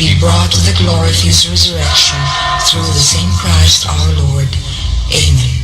be brought to the glory of his resurrection through the same Christ our Lord. Amen.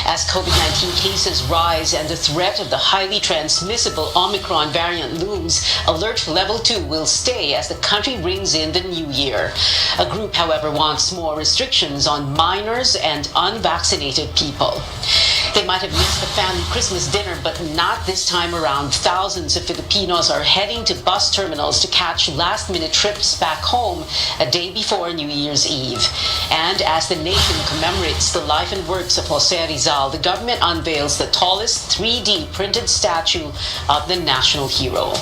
As COVID-19 cases rise and the threat of the highly transmissible Omicron variant looms, Alert Level 2 will stay as the country brings in the new year. A group, however, wants more restrictions on minors and unvaccinated people. They might have missed the family Christmas dinner, but not this time around. Thousands of Filipinos are heading to bus terminals to catch last-minute trips back home a day before New Year's Eve. And as the nation commemorates the life and works of Jose Rizal, the government unveils the tallest 3D printed statue of the national hero.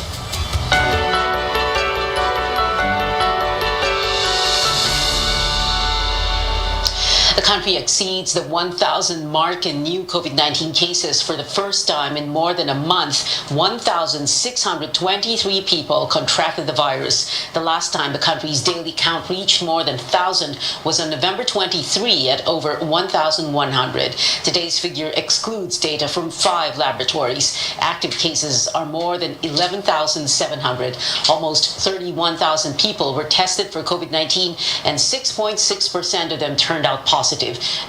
The country exceeds the 1,000 mark in new COVID-19 cases for the first time in more than a month. 1,623 people contracted the virus. The last time the country's daily count reached more than 1,000 was on November 23 at over 1,100. Today's figure excludes data from 5 laboratories. Active cases are more than 11,700. Almost 31,000 people were tested for COVID-19 and 6.6% of them turned out positive.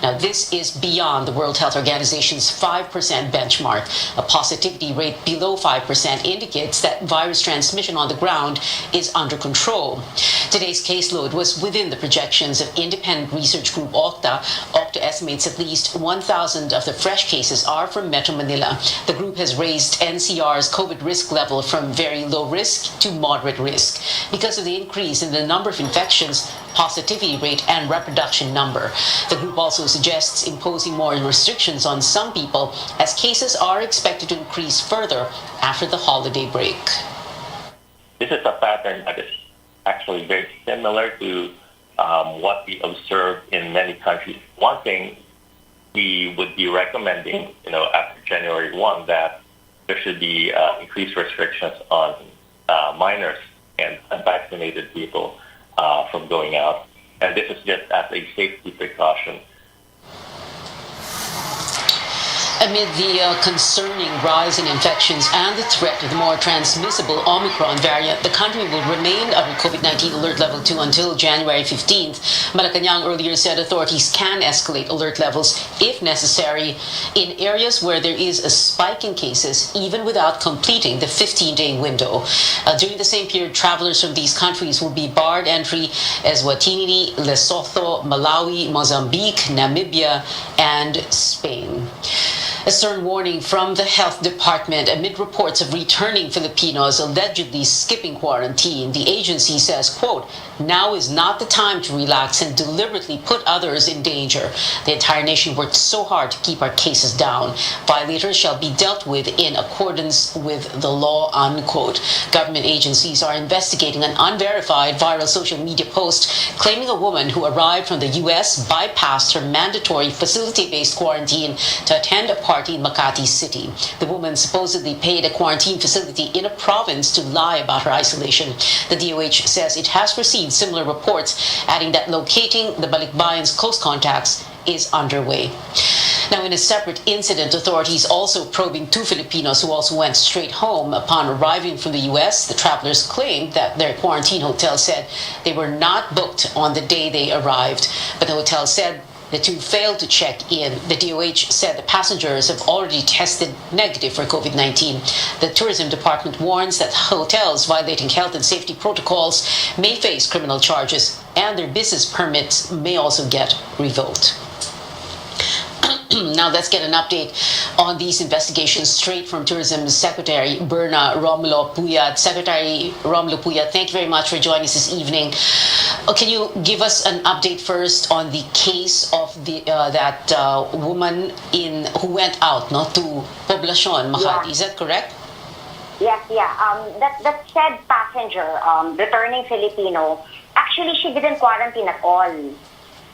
Now, this is beyond the World Health Organization's 5% benchmark. A positivity rate below 5% indicates that virus transmission on the ground is under control. Today's caseload was within the projections of independent research group Octa. Octa estimates at least 1,000 of the fresh cases are from Metro Manila. The group has raised NCR's COVID risk level from very low risk to moderate risk because of the increase in the number of infections, positivity rate, and reproduction number. The group also suggests imposing more restrictions on some people as cases are expected to increase further after the holiday break. This is a pattern that is actually very similar to what we observe in many countries. One thing we would be recommending, after January 1, that there should be increased restrictions on minors and unvaccinated people from going out. And this is just as a safety precaution. Amid the concerning rise in infections and the threat of the more transmissible Omicron variant, the country will remain under COVID-19 Alert Level 2 until January 15th. Malacanang earlier said authorities can escalate alert levels if necessary in areas where there is a spike in cases, even without completing the 15-day window. During the same period, travelers from these countries will be barred entry as Eswatini, Lesotho, Malawi, Mozambique, Namibia, and Spain. A stern warning from the health department amid reports of returning Filipinos allegedly skipping quarantine. The agency says, quote, "Now is not the time to relax and deliberately put others in danger. The entire nation worked so hard to keep our cases down. Violators shall be dealt with in accordance with the law," unquote. Government agencies are investigating an unverified viral social media post claiming a woman who arrived from the U.S. bypassed her mandatory facility-based quarantine to attend a party in Makati City. The woman supposedly paid a quarantine facility in a province to lie about her isolation. The DOH says it has received similar reports, adding that locating the Balikbayan's close contacts is underway. Now, in a separate incident, authorities also probing 2 Filipinos who also went straight home upon arriving from the U.S. The travelers claimed that their quarantine hotel said they were not booked on the day they arrived, but the hotel said the 2 failed to check in. The DOH said the passengers have already tested negative for COVID-19. The tourism department warns that hotels violating health and safety protocols may face criminal charges, and their business permits may also get revoked. Now let's get an update on these investigations straight from Tourism Secretary Berna Romulo Puyat. Secretary Romulo Puyat, thank you very much for joining us this evening. Can you give us an update first on the case of that woman who went out to Poblacion, Makati? Is that correct? Yes, yeah. That said passenger, returning Filipino, actually she didn't quarantine at all.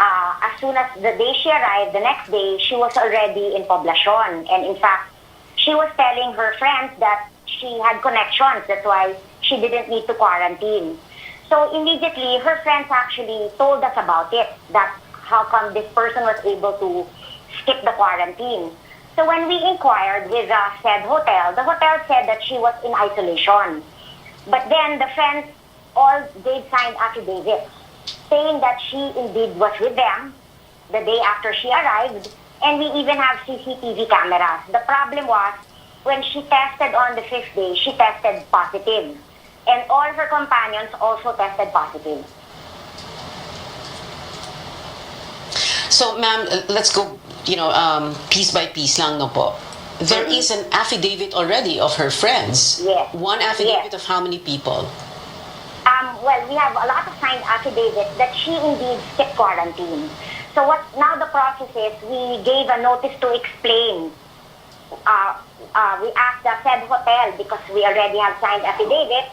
As soon as the day she arrived, the next day, she was already in Poblacion. And in fact, she was telling her friends that she had connections. That's why she didn't need to quarantine. So immediately, her friends actually told us about it, that how come this person was able to skip the quarantine. So when we inquired with the said hotel, the hotel said that she was in isolation. But then the friends all gave signed affidavits saying that she indeed was with them the day after she arrived, and we even have CCTV cameras. The problem was, when she tested on the 5th day, she tested positive. And all her companions also tested positive. So, ma'am, let's go, piece by piece lang, no po. There is an affidavit already of her friends. Yes. One affidavit Yes. of how many people? Well, we have a lot of signed affidavits that she indeed skipped quarantine. So what now the process is, we gave a notice to explain. We asked the said hotel, because we already have signed affidavits,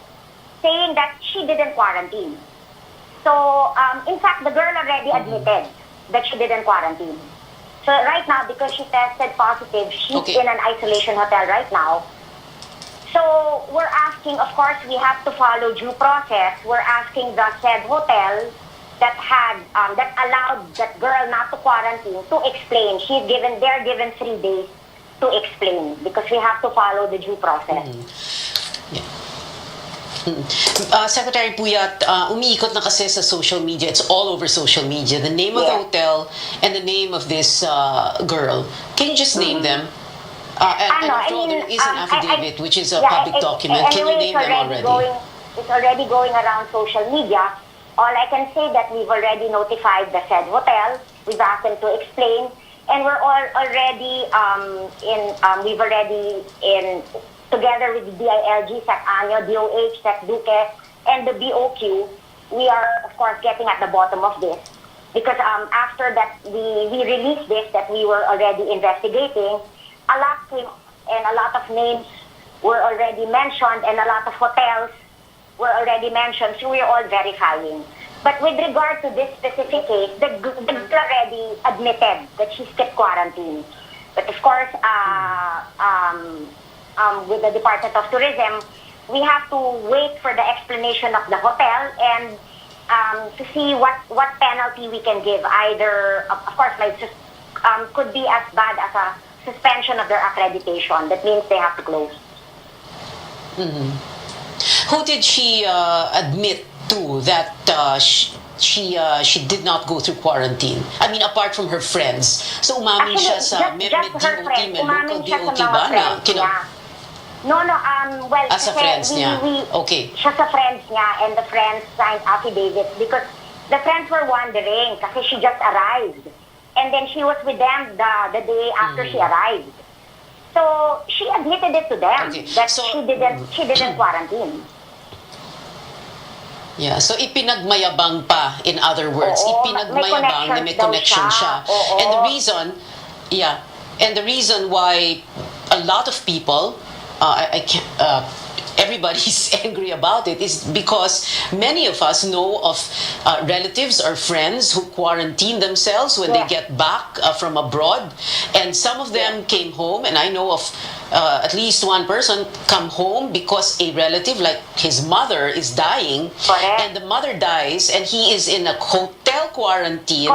saying that she didn't quarantine. So, in fact, the girl already admitted that she didn't quarantine. So right now, because she tested positive, she's in an isolation hotel right now. So we're asking, of course, we have to follow due process. We're asking the said hotel that had that allowed that girl not to quarantine to explain. They're given 3 days to explain, because we have to follow the due process. Secretary Puyat, umiikot na kasi sa social media. It's all over social media. The name of the hotel and the name of this girl. Can you just name them? And after all, there is an affidavit, which is a public document. Can you name them already? It's already going around social media. All I can say that we've already notified the said hotel. We've asked them to explain. And we're all already together with the DILG, SecAño, DOH, SecDuque, and the BOQ, we are, of course, getting at the bottom of this. Because after that, we released this, that we were already investigating, a lot came, and a lot of names were already mentioned, and a lot of hotels were already mentioned, so we're all verifying. But with regard to this specific case, the girl already admitted that she skipped quarantine. But of course, with the Department of Tourism, we have to wait for the explanation of the hotel and to see what penalty we can give. Either, of course, could be as bad as a suspension of their accreditation. That means they have to close. Who did she admit to that she did not go through quarantine? I mean, apart from her friends. So umamin siya sa may DOT, may local DOT ba na? No, well, sa friends niya. Okay. Siya sa friends niya, and the friends signed affidavits because the friends were wondering kasi she just arrived. And then she was with them the day after she arrived. So she admitted it to them that she didn't quarantine. Yeah, so ipinagmayabang pa, in other words. Ipinagmayabang na may connection siya. And the reason why a lot of people, everybody's angry about it is because many of us know of relatives or friends who quarantine themselves when they get back from abroad, and some of them came home, and I know of at least one person come home because a relative, like his mother, is dying, and the mother dies, and he is in a hotel quarantine,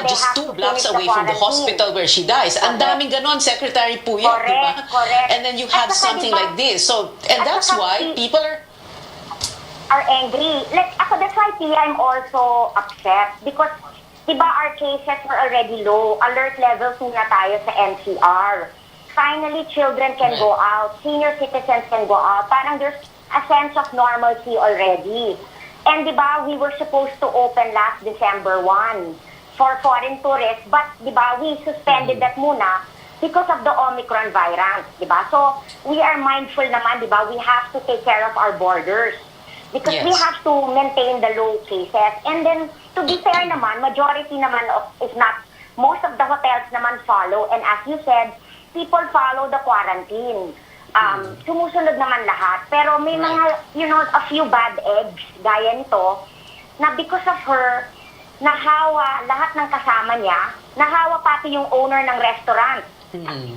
just 2 blocks away from the hospital where she dies. Ang daming ganon, Secretary Puyat, diba? And then you have something like this. So, and that's why people are angry. That's why, Tia, I'm also upset because, diba, our cases were already low. Alert level 2 na tayo sa NCR. Finally, children can go out. Senior citizens can go out. Parang there's a sense of normalcy already. And diba, we were supposed to open last December 1 for foreign tourists, but diba, we suspended that muna because of the Omicron virus, diba? So we are mindful naman, diba? We have to take care of our borders because we have to maintain the low cases. And then, to be fair naman, majority naman if not, most of the hotels naman follow. And as you said, people follow the quarantine. sumusunod naman lahat. Pero may mga, a few bad eggs, gaya nito, na because of her, nahawa lahat ng kasama niya, nahawa pati yung owner ng restaurant.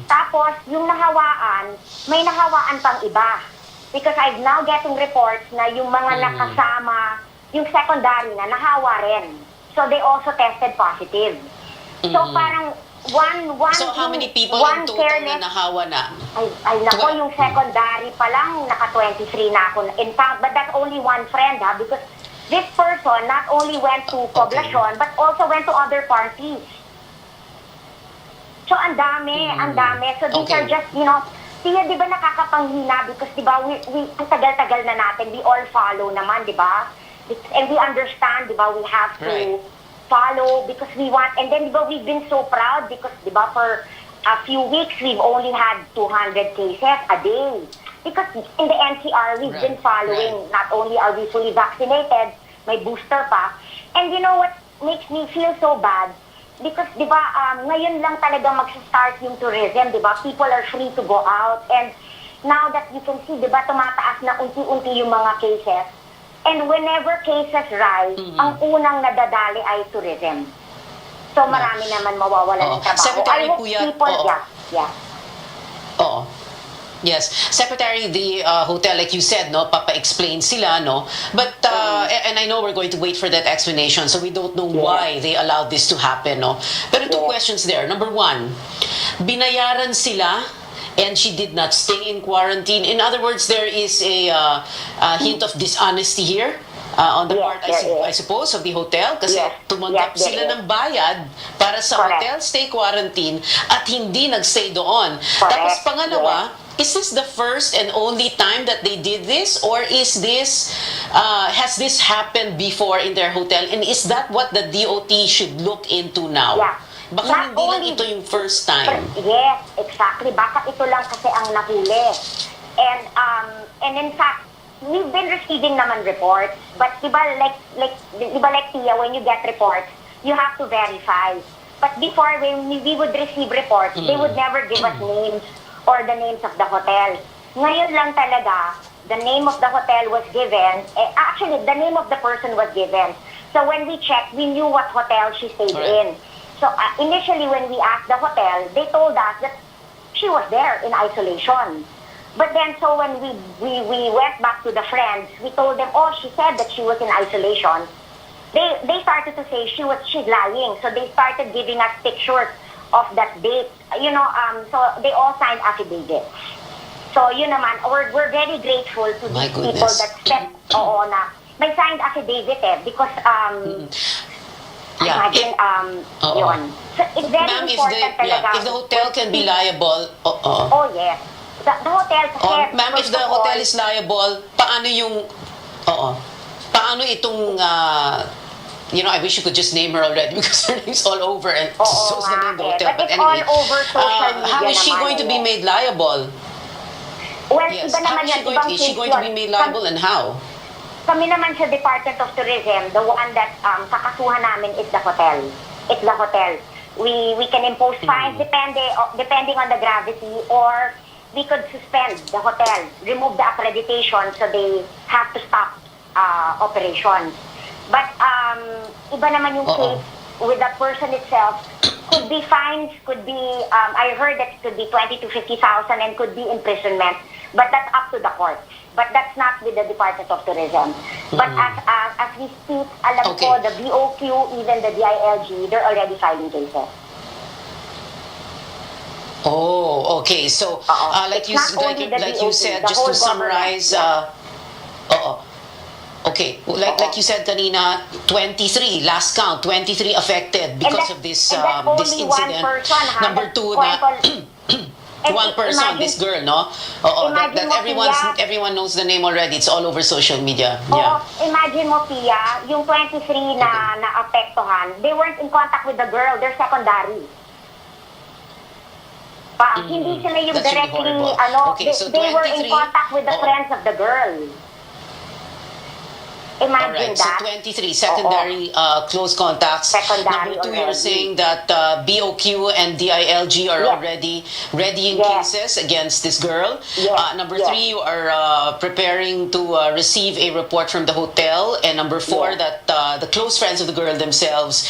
Tapos, yung nahawaan, may nahawaan pang iba. Because I'm now getting reports na yung mga nakasama, yung secondary na nahawa rin. So, they also tested positive. So, parang So, how many people in total na nahawa na? Ay nako, yung secondary pa lang, naka-23 na ako. In fact, but that's only one friend, ha? Because this person not only went to Poblacion, but also went to other parties. So, ang dami. So, these are just, Tia, di ba nakakapanghina? Because, di ba, ang tagal-tagal na natin, we all follow naman, di ba? And we understand, di ba, we have to follow because we want, and then, di ba, we've been so proud because, di ba, for a few weeks, we've only had 200 cases a day. Because in the NCR, we've been following, not only are we fully vaccinated, may booster pa. And you know what makes me feel so bad? Because, di ba, ngayon lang talaga mag-start yung tourism, di ba? People are free to go out. And now that you can see, di ba, tumataas na unti-unti yung mga cases. And whenever cases rise, ang unang nadadali ay tourism. So, marami naman mawawala ng trabaho. Secretary I hope Puyat, people, Yes. Secretary, the hotel, like you said, no, papa-explain sila, no? But, and I know we're going to wait for that explanation, so we don't know why they allowed this to happen, no? Pero two questions there. Number one, binayaran sila and she did not stay in quarantine. In other words, there is a hint of dishonesty here. On the part, I suppose, of the hotel kasi tumanggap sila ng bayad para sa hotel stay quarantine at hindi nagstay doon. Tapos pangalawa, is this the first and only time that they did this, or is this has this happened before in their hotel, and is that what the DOT should look into now? Baka Not hindi lang only- ito yung first time. Yes, exactly. Baka ito lang kasi ang nahuli. And in fact, we've been receiving naman reports, but diba like Tia, when you get reports, you have to verify. But before, when we would receive reports, they would never give us names or the names of the hotel. Ngayon lang talaga, the name of the hotel was given. Actually, the name of the person was given. So when we checked, we knew what hotel she stayed in. So initially, when we asked the hotel, they told us that she was there in isolation. But then, so when we went back to the friends, we told them, oh, she said that she was in isolation. They started to say she's lying. So they started giving us pictures of that date. So they all signed affidavits. So yun naman, we're very grateful to these people that stepped, na may signed affidavit because imagine, yun. So it's very Ma'am, important talaga. if the hotel can be liable, Oh, yes. The hotel said, ma'am, if the hotel is liable, paano itong, I wish you could just name her already because her name's all over and so is the name of the hotel. But anyway, it's all over social media how is she going to be made liable? Well, Yes, iba how naman is she yan, going, ibang is she case going to yun. be made liable and how? Kami naman sa Department of Tourism, the one that kakasuhan namin is the hotel. It's the hotel. We can impose fines depending on the gravity, or we could suspend the hotel, remove the accreditation so they have to stop operations. But iba naman yung case with the person itself. Could be fines, could be, I heard that it could be 20 to 50,000 and could be imprisonment. But that's up to the court. But that's not with the Department of Tourism. But as we speak, alam ko, the BOQ, even the DILG, they're already filing cases. Oh, okay. So, like you said, just to summarize, okay, like you said kanina, 23 last count, 23 affected because of this this incident. Number two, one person, this girl, no? That everyone knows the name already. It's all over social media. Imagine mo, Pia, yung 23 na naapektuhan, they weren't in contact with the girl. They're secondary. Hindi sila yung That's really directly, horrible. Okay, so they were in contact with the friends of the girl. Imagine Alright, so that. 23 secondary close contacts. Secondary Number 2, you're already. saying that BOQ and DILG are Yes. already readying Yes. cases against this girl. Yes. Number Yes. 3, you are preparing to receive a report from the hotel. And number 4, Yes. that the close friends of the girl themselves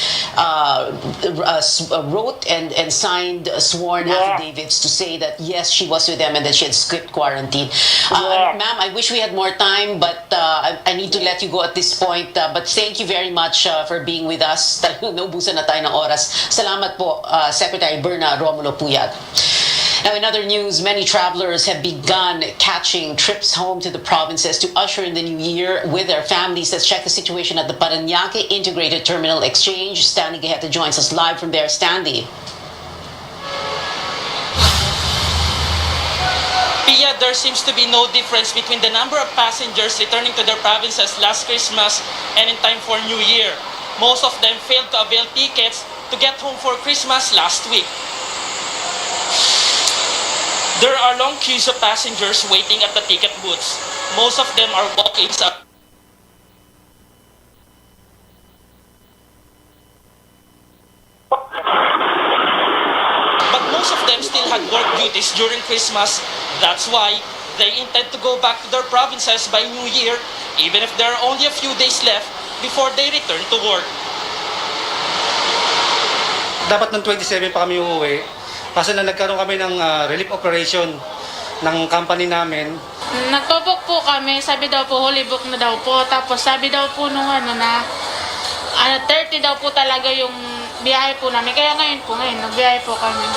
wrote and signed sworn Yes. affidavits to say that yes, she was with them and that she had skipped quarantine. Yes. Ma'am, I wish we had more time, but I need to let you go at this point. But thank you very much for being with us. Talagang naubusan na tayo ng oras. Salamat po, Secretary Berna Romulo Puyat. Now, in other news, many travelers have begun catching trips home to the provinces to usher in the new year with their families. Let's check the situation at the Parañaque Integrated Terminal Exchange. Stanley Gaheta joins us live from there. Stanley. Pia, there seems to be no difference between the number of passengers returning to their provinces last Christmas and in time for New Year. Most of them failed to avail tickets to get home for Christmas last week. There are long queues of passengers waiting at the ticket booths. Most of them are walk-ins. But most of them still had work duties during Christmas. That's why they intend to go back to their provinces by New Year, even if there are only a few days left before they return to work. Dapat ng 27 pa kami uuwi. Kaso na nagkaroon kami ng relief operation ng company namin. Nagpo-book po kami, sabi daw po fully book na daw po. Tapos sabi daw po nung 30 daw po talaga yung biyahe po namin. Kaya ngayon nagbiyahe po kami.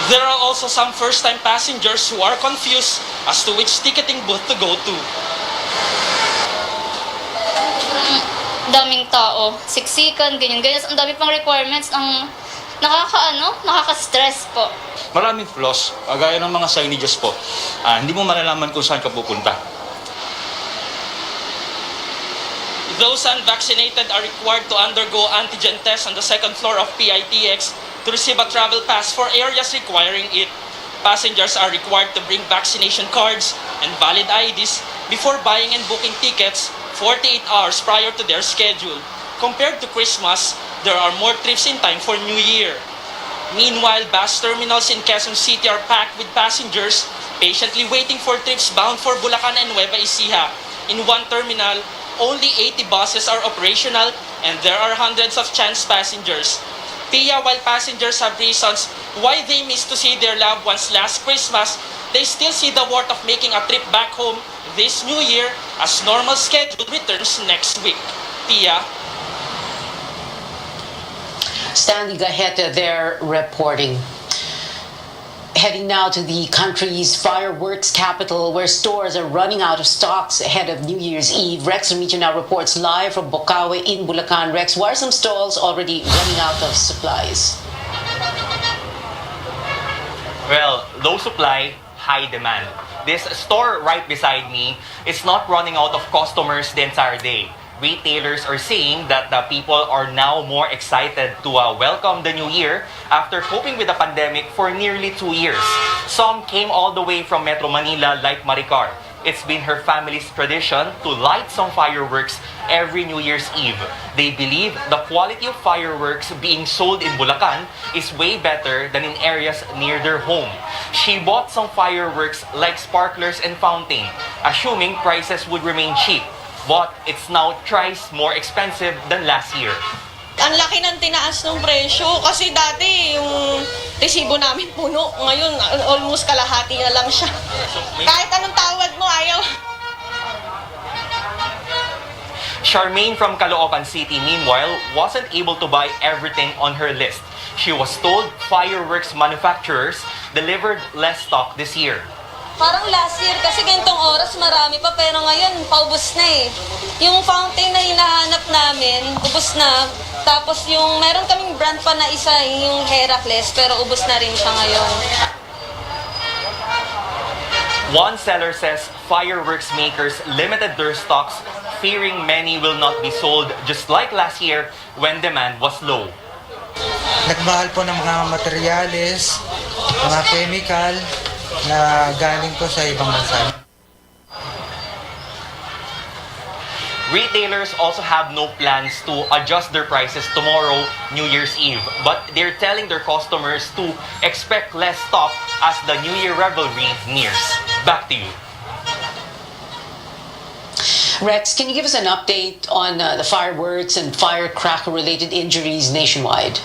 There are also some first-time passengers who are confused as to which ticketing booth to go to. Daming tao, siksikan, ganyan. Ang dami pang requirements, ang nakaka-stress po. Maraming flaws, gaya ng mga signages po. Hindi mo malalaman kung saan ka pupunta. Those unvaccinated are required to undergo antigen tests on the second floor of PITX to receive a travel pass for areas requiring it. Passengers are required to bring vaccination cards and valid IDs before buying and booking tickets 48 hours prior to their schedule. Compared to Christmas, there are more trips in time for New Year. Meanwhile, bus terminals in Quezon City are packed with passengers patiently waiting for trips bound for Bulacan and Nueva Ecija. In one terminal, only 80 buses are operational and there are hundreds of chance passengers. Pia, while passengers have reasons why they miss to see their loved ones last Christmas, they still see the worth of making a trip back home this New Year as normal schedule returns next week. Pia. Stanley Gaheta there reporting. Heading now to the country's fireworks capital, where stores are running out of stocks ahead of New Year's Eve. Rex Remigio now reports live from Bocaue in Bulacan. Rex, why are some stalls already running out of supplies? Well, low supply, high demand. This store right beside me is not running out of customers the entire day. Retailers are saying that the people are now more excited to welcome the new year after coping with the pandemic for nearly 2 years. Some came all the way from Metro Manila like Maricar. It's been her family's tradition to light some fireworks every New Year's Eve. They believe the quality of fireworks being sold in Bulacan is way better than in areas near their home. She bought some fireworks like sparklers and fountain, assuming prices would remain cheap. But it's now thrice more expensive than last year. Ang laki ng tinaas ng presyo kasi dati yung resibo namin puno. Ngayon, almost kalahati na lang siya. Kahit anong tawad mo, ayaw. Charmaine from Caloocan City, meanwhile, wasn't able to buy everything on her list. She was told fireworks manufacturers delivered less stock this year. Parang last year, kasi ganitong oras marami pa, pero ngayon, paubos na eh. Yung fountain na hinahanap namin, ubos na. Tapos yung, meron kaming brand pa na isa, yung Heracles, pero ubos na rin siya ngayon. One seller says fireworks makers limited their stocks, fearing many will not be sold just like last year when demand was low. Nagmahal po ng mga materyales, mga chemical, na galing po sa ibang bansa. Retailers also have no plans to adjust their prices tomorrow, New Year's Eve. But they're telling their customers to expect less stock as the New Year revelry nears. Back to you. Rex, can you give us an update on the fireworks and firecracker-related injuries nationwide?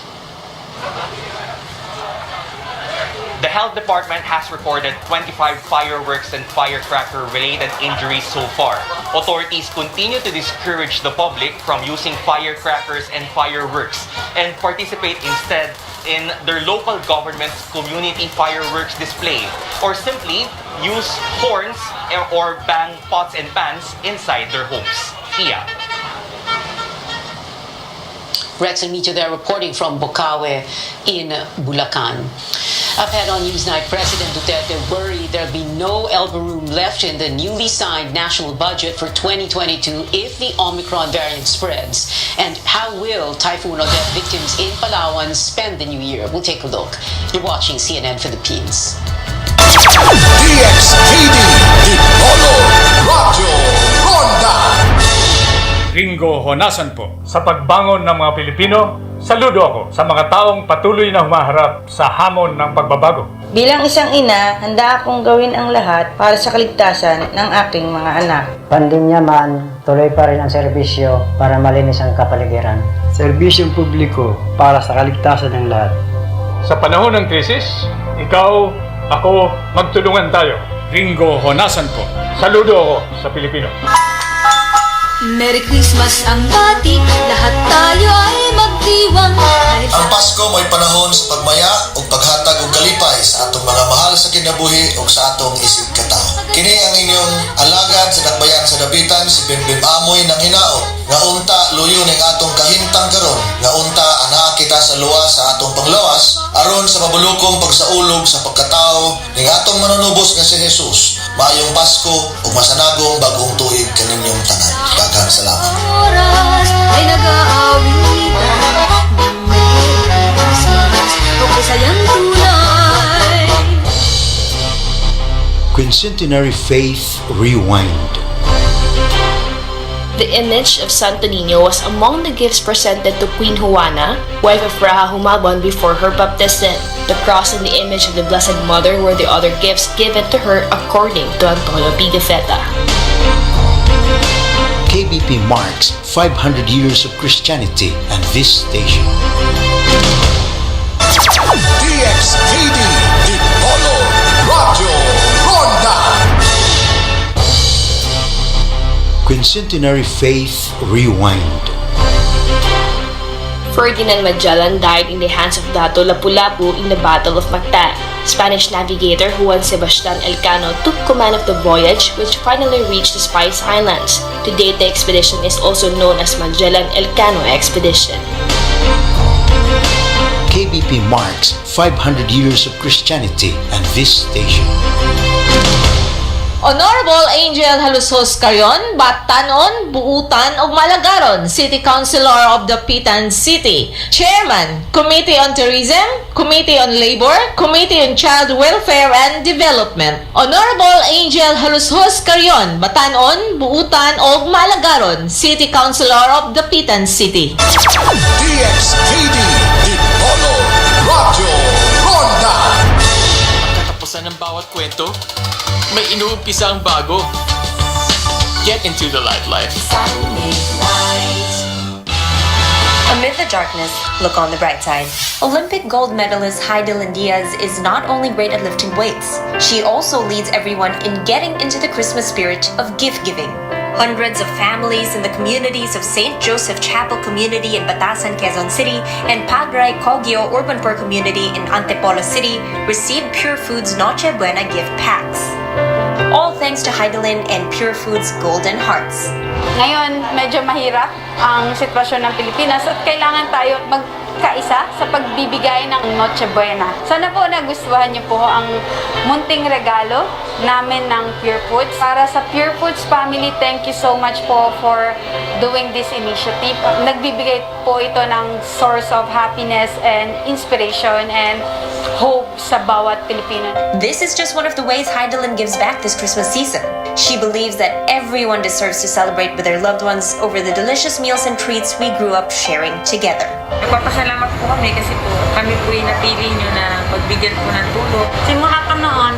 The health department has recorded 25 fireworks and firecracker-related injuries so far. Authorities continue to discourage the public from using firecrackers and fireworks and participate instead in their local government's community fireworks display, or simply use horns or bang pots and pans inside their homes. Iya. Rex and Mito there reporting from Bocaue in Bulacan. Ahead on Newsnight, President Duterte worried there'll be no elbow room left in the newly signed national budget for 2022 if the Omicron variant spreads. And how will Typhoon Odette victims in Palawan spend the new year? We'll take a look. You're watching CNN Philippines. DXTV, Dipolo, Radyo, Ronda. Ringo Honasan po. Sa pagbangon ng mga Pilipino, saludo ako sa mga taong patuloy na humaharap sa hamon ng pagbabago. Bilang isang ina, handa akong gawin ang lahat para sa kaligtasan ng aking mga anak. Pandemya man, tuloy pa rin ang serbisyo para malinis ang kapaligiran. Serbisyong publiko para sa kaligtasan ng lahat. Sa panahon ng krisis, ikaw, ako, magtulungan tayo. Ringo Honasan po. Saludo ako sa Pilipino. Merry Christmas ang bati, lahat tayo ay magdiwang. Ang Pasko mo'y panahon sa pagmaya o paghatag og kalipay sa atong mga mahal sa kinabuhi o sa atong isig katao. Kini ang inyong alagad sa dakbayan sa dapitan, si Bimbim Amoy ng Hinao. Nga unta luyo ning atong kahimtang karon, nga unta anaa kita sa luwas sa atong panglawas aron sa mabulukong pagsaulog sa pagkatao ning atong manunubos nga si Jesus. Maayong Pasko ug masanagong bagong tuig kaninyong tanan. Daghang salamat. Oras ay nag-aawitan, Merry Christmas o kasayang tunay. Quincentenary Faith Rewind. The image of Santo Niño was among the gifts presented to Queen Juana, wife of Raja Humabon before her baptism. The cross and the image of the Blessed Mother were the other gifts given to her according to Antonio Pigafetta. KBP marks 500 years of Christianity and this station. DXTV, Dipolo, Radyo, Ronda. Quincentenary Faith Rewind. Ferdinand Magellan died in the hands of Dato Lapu-Lapu in the Battle of Mactan. Spanish navigator Juan Sebastian Elcano took command of the voyage, which finally reached the Spice Islands. To date, the expedition is also known as Magellan-Elcano Expedition. KBP marks 500 years of Christianity and this station. Honorable Angel Halusos Carion, Batanon, Buutan ug Malagaron, City Councilor of the Pitan City, Chairman, Committee on Tourism, Committee on Labor, Committee on Child Welfare and Development. Honorable Angel Halusos Carion, Batanon, Buutan ug Malagaron, City Councilor of the Pitan City. DXTV, Dipolo, Radyo, Ronda. Katapusan ng bawat kwento, may inuumpisa ang bago. Get into the life. Amid the darkness, look on the bright side. Olympic gold medalist Heidelin Diaz is not only great at lifting weights, she also leads everyone in getting into the Christmas spirit of gift-giving. Hundreds of families in the communities of St. Joseph Chapel Community in Batasan, Quezon City and Pagray Kogyo Urban Poor Community in Antipolo City received Pure Foods Noche Buena gift packs. All thanks to Heidelin and Pure Foods Golden Hearts. Ngayon, medyo mahirap ang sitwasyon ng Pilipinas at kailangan tayo magkaisa sa pagbibigay ng Noche Buena. Sana po nagustuhan niyo po ang munting regalo namin ng Pure Foods. Para sa Pure Foods family, thank you so much po for doing this initiative. Nagbibigay po ito ng source of happiness and inspiration and hope sa bawat Pilipino. This is just one of the ways Heidelin gives back this Christmas season. She believes that everyone deserves to celebrate with their loved ones over the delicious meals and treats we grew up sharing together. Nagpapasalamat po kami kasi po kami po yung napili nyo na magbigyan po ng tulong. Simula pa noon,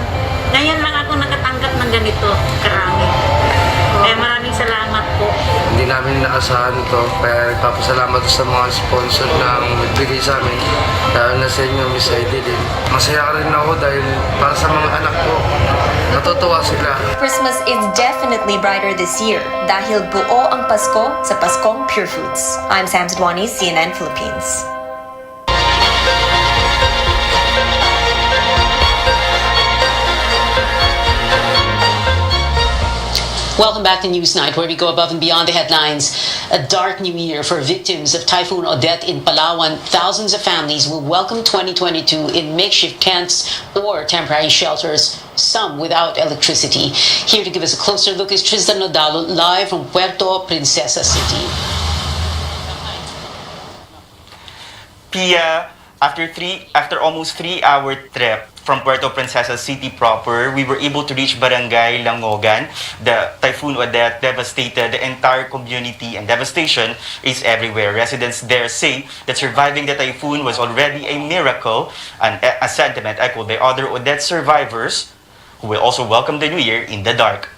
ngayon lang ako nakatanggap ng ganito karami. Kaya maraming salamat po. Hindi namin inaasahan to, kaya nagpapasalamat sa mga sponsor na nagbigay sa amin. Dahil na sa inyo, Miss Heidelin. Masaya rin ako dahil para sa mga anak ko, natutuwa sila. Christmas is definitely brighter this year dahil buo ang Pasko sa Paskong Pure Foods. I'm Sam Zedwani, CNN Philippines. Welcome back to Newsnight, where we go above and beyond the headlines. A dark new year for victims of Typhoon Odette in Palawan. Thousands of families will welcome 2022 in makeshift tents or temporary shelters, some without electricity. Here to give us a closer look is Tristan Nodalo, live from Puerto Princesa City. Pia, after almost 3-hour trip from Puerto Princesa City proper, we were able to reach Barangay Langogan. The Typhoon Odette devastated the entire community, and devastation is everywhere. Residents there say that surviving the typhoon was already a miracle, and a sentiment echoed by other Odette survivors who will also welcome the new year in the dark.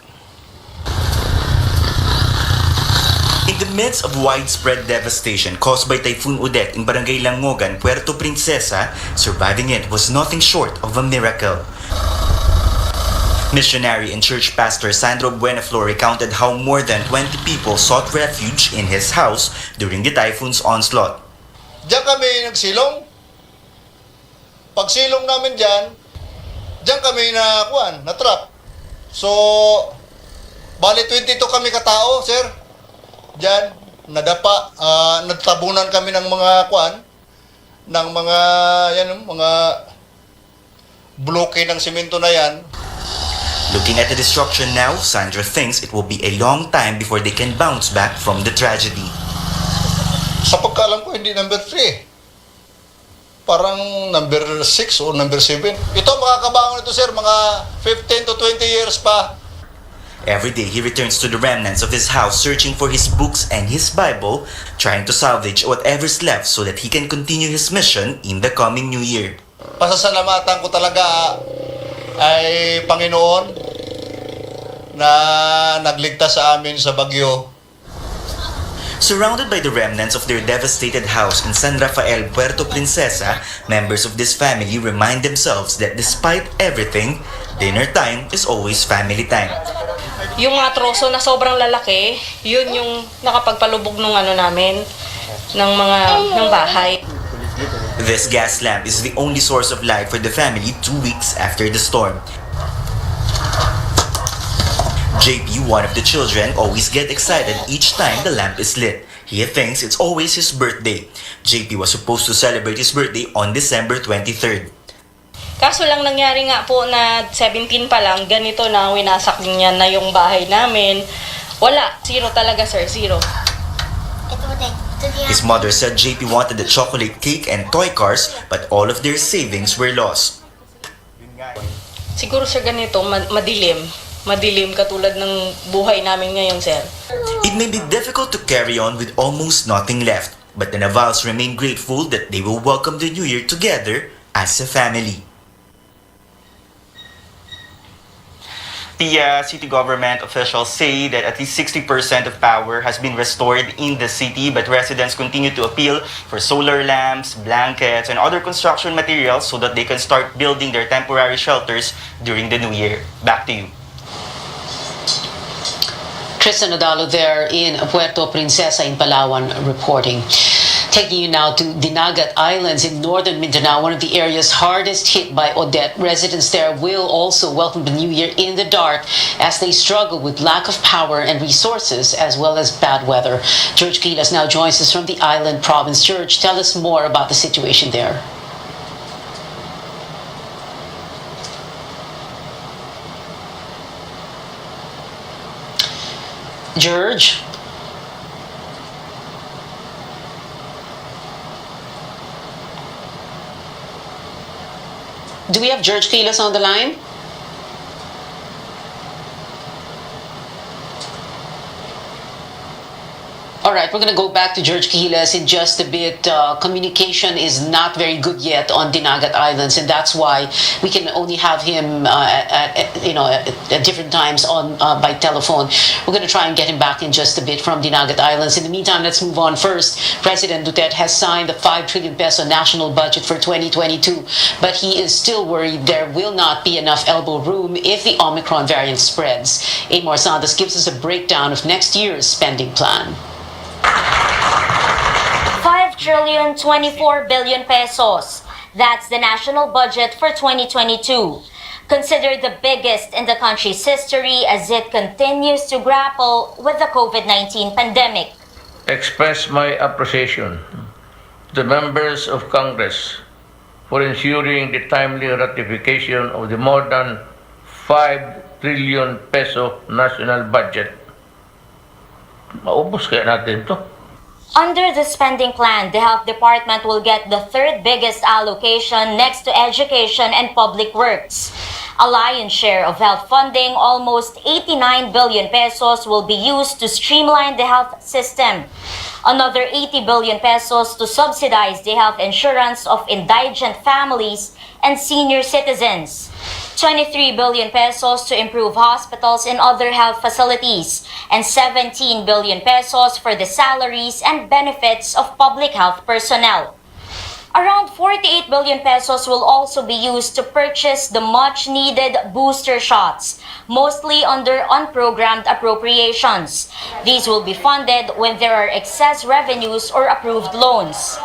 In the midst of widespread devastation caused by Typhoon Odette in Barangay Langogan, Puerto Princesa, surviving it was nothing short of a miracle. Missionary and church pastor Sandro Buenaflor recounted how more than 20 people sought refuge in his house during the typhoon's onslaught. Diyan kami nagsilong. Pagsilong namin diyan kami na-trap. So, bali 22 kami katao, sir. Diyan, nadapa, nagtabunan kami ng mga mga bloke ng simento na yan. Looking at the destruction now, Sandra thinks it will be a long time before they can bounce back from the tragedy. Sa pagkaalam ko, hindi number 3. Parang number 6 o number 7. Ito, makakabangon ito, sir, mga 15 to 20 years pa. Every day, he returns to the remnants of his house searching for his books and his Bible, trying to salvage whatever's left so that he can continue his mission in the coming new year. Pasasalamatan ko talaga ay Panginoon na nagligtas sa amin sa bagyo. Surrounded by the remnants of their devastated house in San Rafael, Puerto Princesa, members of this family remind themselves that despite everything, dinner time is always family time. Yung mga troso na sobrang lalaki, yun yung nakapagpalubog ng namin, ng bahay. This gas lamp is the only source of light for the family 2 weeks after the storm. JP, one of the children, always gets excited each time the lamp is lit. He thinks it's always his birthday. JP was supposed to celebrate his birthday on December 23rd. Kaso lang nangyari nga po na 17 pa lang, ganito na winasak niya na yung bahay namin. Wala, zero talaga sir, zero. His mother said JP wanted the chocolate cake and toy cars, but all of their savings were lost. Siguro sir ganito, madilim. Madilim katulad ng buhay namin ngayon sir. It may be difficult to carry on with almost nothing left, but the Navals remain grateful that they will welcome the new year together as a family. The city government officials say that at least 60% of power has been restored in the city, but residents continue to appeal for solar lamps, blankets, and other construction materials so that they can start building their temporary shelters during the new year. Back to you. Tristan Nodalo there in Puerto Princesa in Palawan reporting. Taking you now to Dinagat Islands in northern Mindanao, one of the areas hardest hit by Odette. Residents there will also welcome the new year in the dark as they struggle with lack of power and resources as well as bad weather. George Quilas now joins us from the island province. George, tell us more about the situation there. George? Do we have George Quiles on the line? All right, we're going to go back to George Quiles in just a bit. Communication is not very good yet on Dinagat Islands, and that's why we can only have him, at different times on by telephone. We're going to try and get him back in just a bit from Dinagat Islands. In the meantime, let's move on. First, President Duterte has signed the 5 trillion peso national budget for 2022, but he is still worried there will not be enough elbow room if the Omicron variant spreads. Amor Santos gives us a breakdown of next year's spending plan. 5,024 billion pesos. That's the national budget for 2022. Considered the biggest in the country's history as it continues to grapple with the COVID-19 pandemic. Express my appreciation to the members of Congress for ensuring the timely ratification of the more than 5 trillion peso national budget. Maubos kaya natin to. Under the spending plan, the Health Department will get the third biggest allocation next to Education and Public Works. A lion's share of health funding, almost 89 billion pesos, will be used to streamline the health system. Another 80 billion pesos to subsidize the health insurance of indigent families and senior citizens. 23 billion pesos to improve hospitals and other health facilities, and 17 billion pesos for the salaries and benefits of public health personnel. Around 48 billion pesos will also be used to purchase the much-needed booster shots, mostly under unprogrammed appropriations. These will be funded when there are excess revenues or approved loans.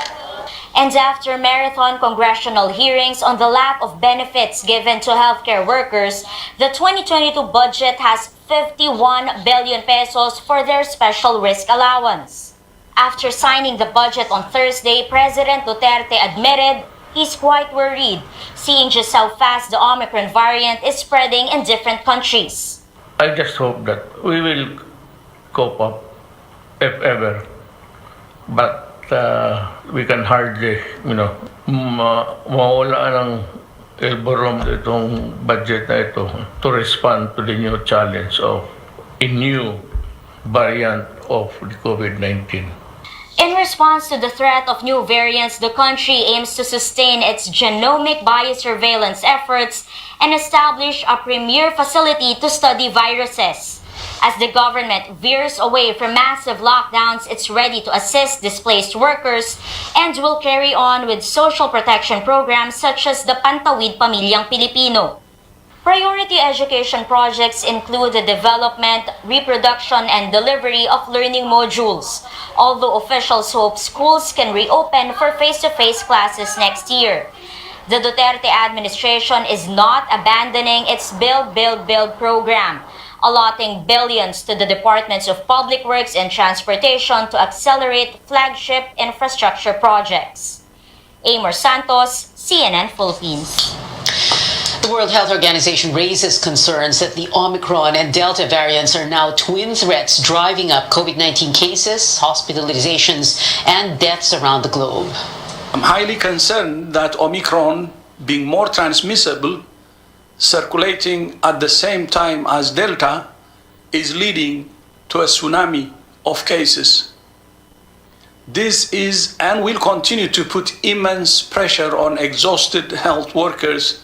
And after marathon congressional hearings on the lack of benefits given to healthcare workers, the 2022 budget has 51 billion pesos for their special risk allowance. After signing the budget on Thursday, President Duterte admitted he's quite worried, seeing just how fast the Omicron variant is spreading in different countries. I just hope that we will cope up, if ever. But we can hardly, mawala ng elbow room itong budget na ito to respond to the new challenge of a new variant of the COVID-19. In response to the threat of new variants, the country aims to sustain its genomic biosurveillance efforts and establish a premier facility to study viruses. As the government veers away from massive lockdowns, it's ready to assist displaced workers and will carry on with social protection programs such as the Pantawid Pamilyang Pilipino. Priority education projects include the development, reproduction, and delivery of learning modules, although officials hope schools can reopen for face-to-face classes next year. The Duterte administration is not abandoning its Build, Build, Build program, allotting billions to the Departments of Public Works and Transportation to accelerate flagship infrastructure projects. Amor Santos, CNN Philippines. The World Health Organization raises concerns that the Omicron and Delta variants are now twin threats driving up COVID-19 cases, hospitalizations, and deaths around the globe. I'm highly concerned that Omicron, being more transmissible, circulating at the same time as Delta, is leading to a tsunami of cases. This is and will continue to put immense pressure on exhausted health workers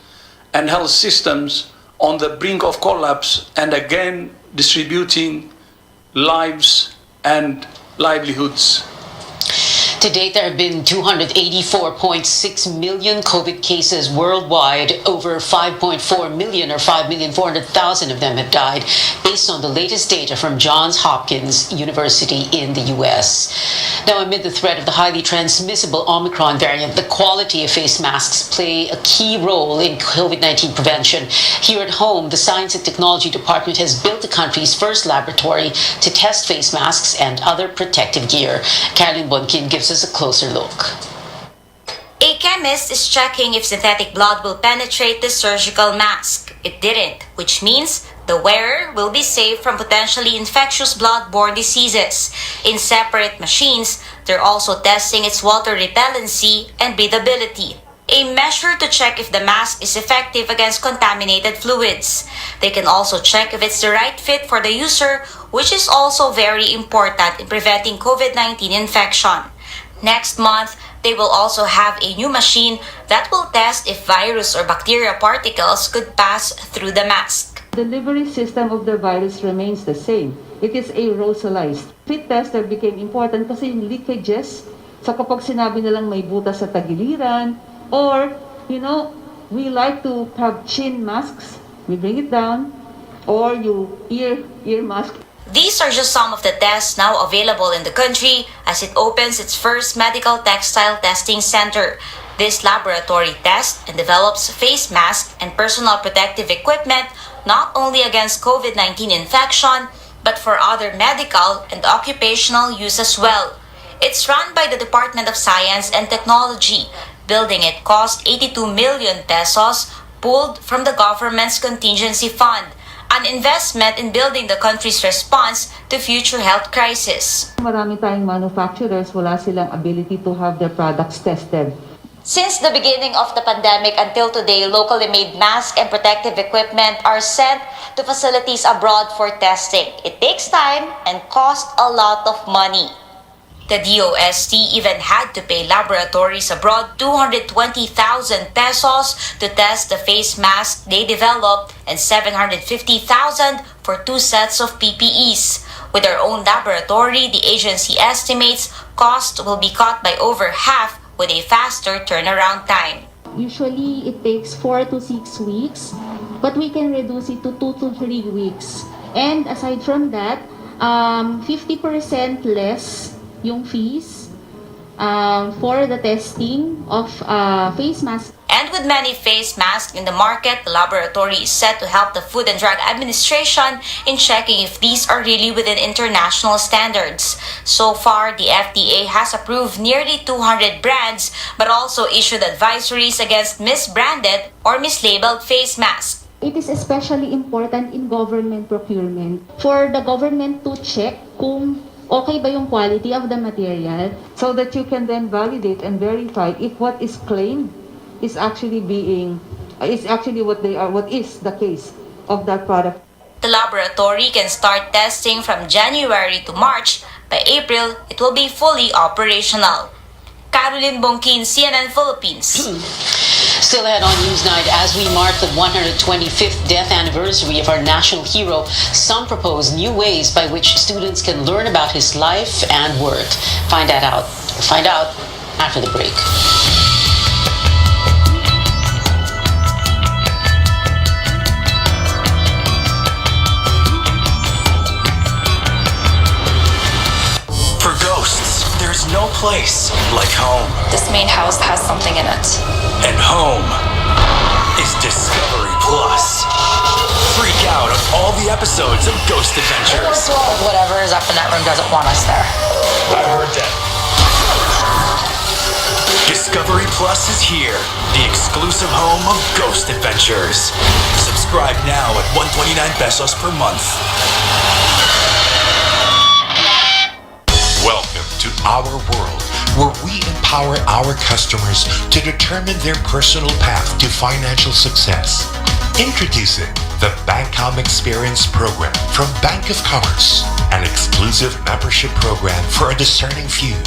and health systems on the brink of collapse, and again distributing lives and livelihoods. To date, there have been 284.6 million COVID cases worldwide. Over 5.4 million, or 5,400,000 of them have died, based on the latest data from Johns Hopkins University in the U.S. Now, amid the threat of the highly transmissible Omicron variant, the quality of face masks play a key role in COVID-19 prevention. Here at home, the Science and Technology Department has built the country's first laboratory to test face masks and other protective gear. Caroline Bonkin gives us a closer look. A chemist is checking if synthetic blood will penetrate the surgical mask. It didn't, which means the wearer will be safe from potentially infectious blood-borne diseases. In separate machines, they're also testing its water repellency and breathability. a measure to check if the mask is effective against contaminated fluids. They can also check if it's the right fit for the user, which is also very important in preventing COVID-19 infection. Next month, they will also have a new machine that will test if virus or bacteria particles could pass through the mask. The delivery system of the virus remains the same. It is aerosolized. Fit tester became important kasi yung leakages, so kapag sinabi nilang may butas sa tagiliran, or, we like to have chin masks, we bring it down, or you ear mask. These are just some of the tests now available in the country as it opens its first medical textile testing center. This laboratory tests and develops face masks and personal protective equipment not only against COVID-19 infection, but for other medical and occupational use as well. It's run by the Department of Science and Technology. Building it cost 82 million pesos, pulled from the government's contingency fund, an investment in building the country's response to future health crisis. Marami tayong manufacturers, wala silang ability to have their products tested. Since the beginning of the pandemic until today, locally made masks and protective equipment are sent to facilities abroad for testing. It takes time and costs a lot of money. The DOST even had to pay laboratories abroad 220,000 pesos to test the face mask they developed and 750,000 for 2 sets of PPEs. With their own laboratory, the agency estimates cost will be cut by over half with a faster turnaround time. Usually, it takes 4 to 6 weeks, but we can reduce it to 2 to 3 weeks. And aside from that, 50% less yung fees for the testing of face masks. And with many face masks in the market, the laboratory is set to help the Food and Drug Administration in checking if these are really within international standards. So far, the FDA has approved nearly 200 brands, but also issued advisories against misbranded or mislabeled face masks. It is especially important in government procurement for the government to check kung okay ba yung quality of the material so that you can then validate and verify if what is claimed is actually what is the case of that product. The laboratory can start testing from January to March. By April, it will be fully operational. Caroline Bongkin, CNN Philippines. Still ahead on Newsnight, as we mark the 125th death anniversary of our national hero, some propose new ways by which students can learn about his life and work. Find out after the break. For ghosts, there's no place like home. This main house has something in it. And home is Discovery Plus. Freak out on all the episodes of Ghost Adventures. Whatever is up in that room doesn't want us there. I heard that. Discovery Plus is here, the exclusive home of Ghost Adventures. Subscribe now at 129 pesos per month. Welcome to our world, where we empower our customers to determine their personal path to financial success. Introducing the Bancom Experience Program from Bank of Commerce, an exclusive membership program for a discerning few.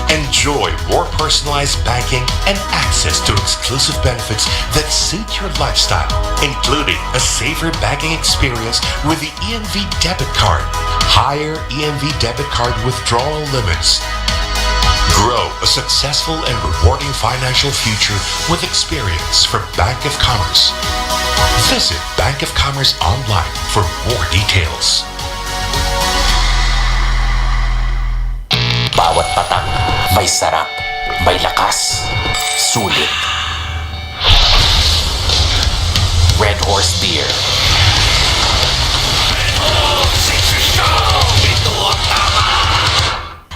Enjoy more personalized banking and access to exclusive benefits that suit your lifestyle, including a safer banking experience with the EMV debit card, higher EMV debit card withdrawal limits. Grow a successful and rewarding financial future with experience from Bank of Commerce. Visit Bank of Commerce online for more details. Bawat patak, may sarap, may lakas, sulit. Red Horse Beer.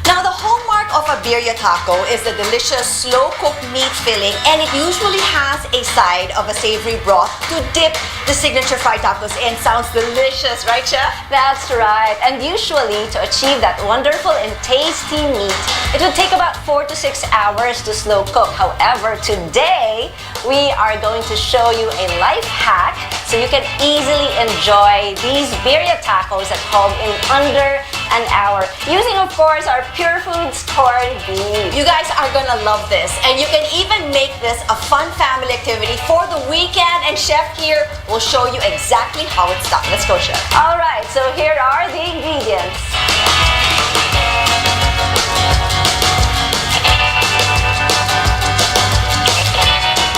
Now, the hallmark of a beer birria taco is the delicious slow-cooked meat filling, and it usually has a side of a savory broth to dip the signature fried tacos in. Sounds delicious, right, Chef? That's right. And usually, to achieve that wonderful and tasty meat, it would take about 4 to 6 hours to slow cook. However, today, we are going to show you a life hack so you can easily enjoy these birria tacos at home in under an hour. Using, of course, our Pure Foods corned beef. You guys are gonna love this, and you can even make this a fun family activity for the weekend, and Chef here will show you exactly how it's done. Let's go, Chef. All right, so here are the ingredients.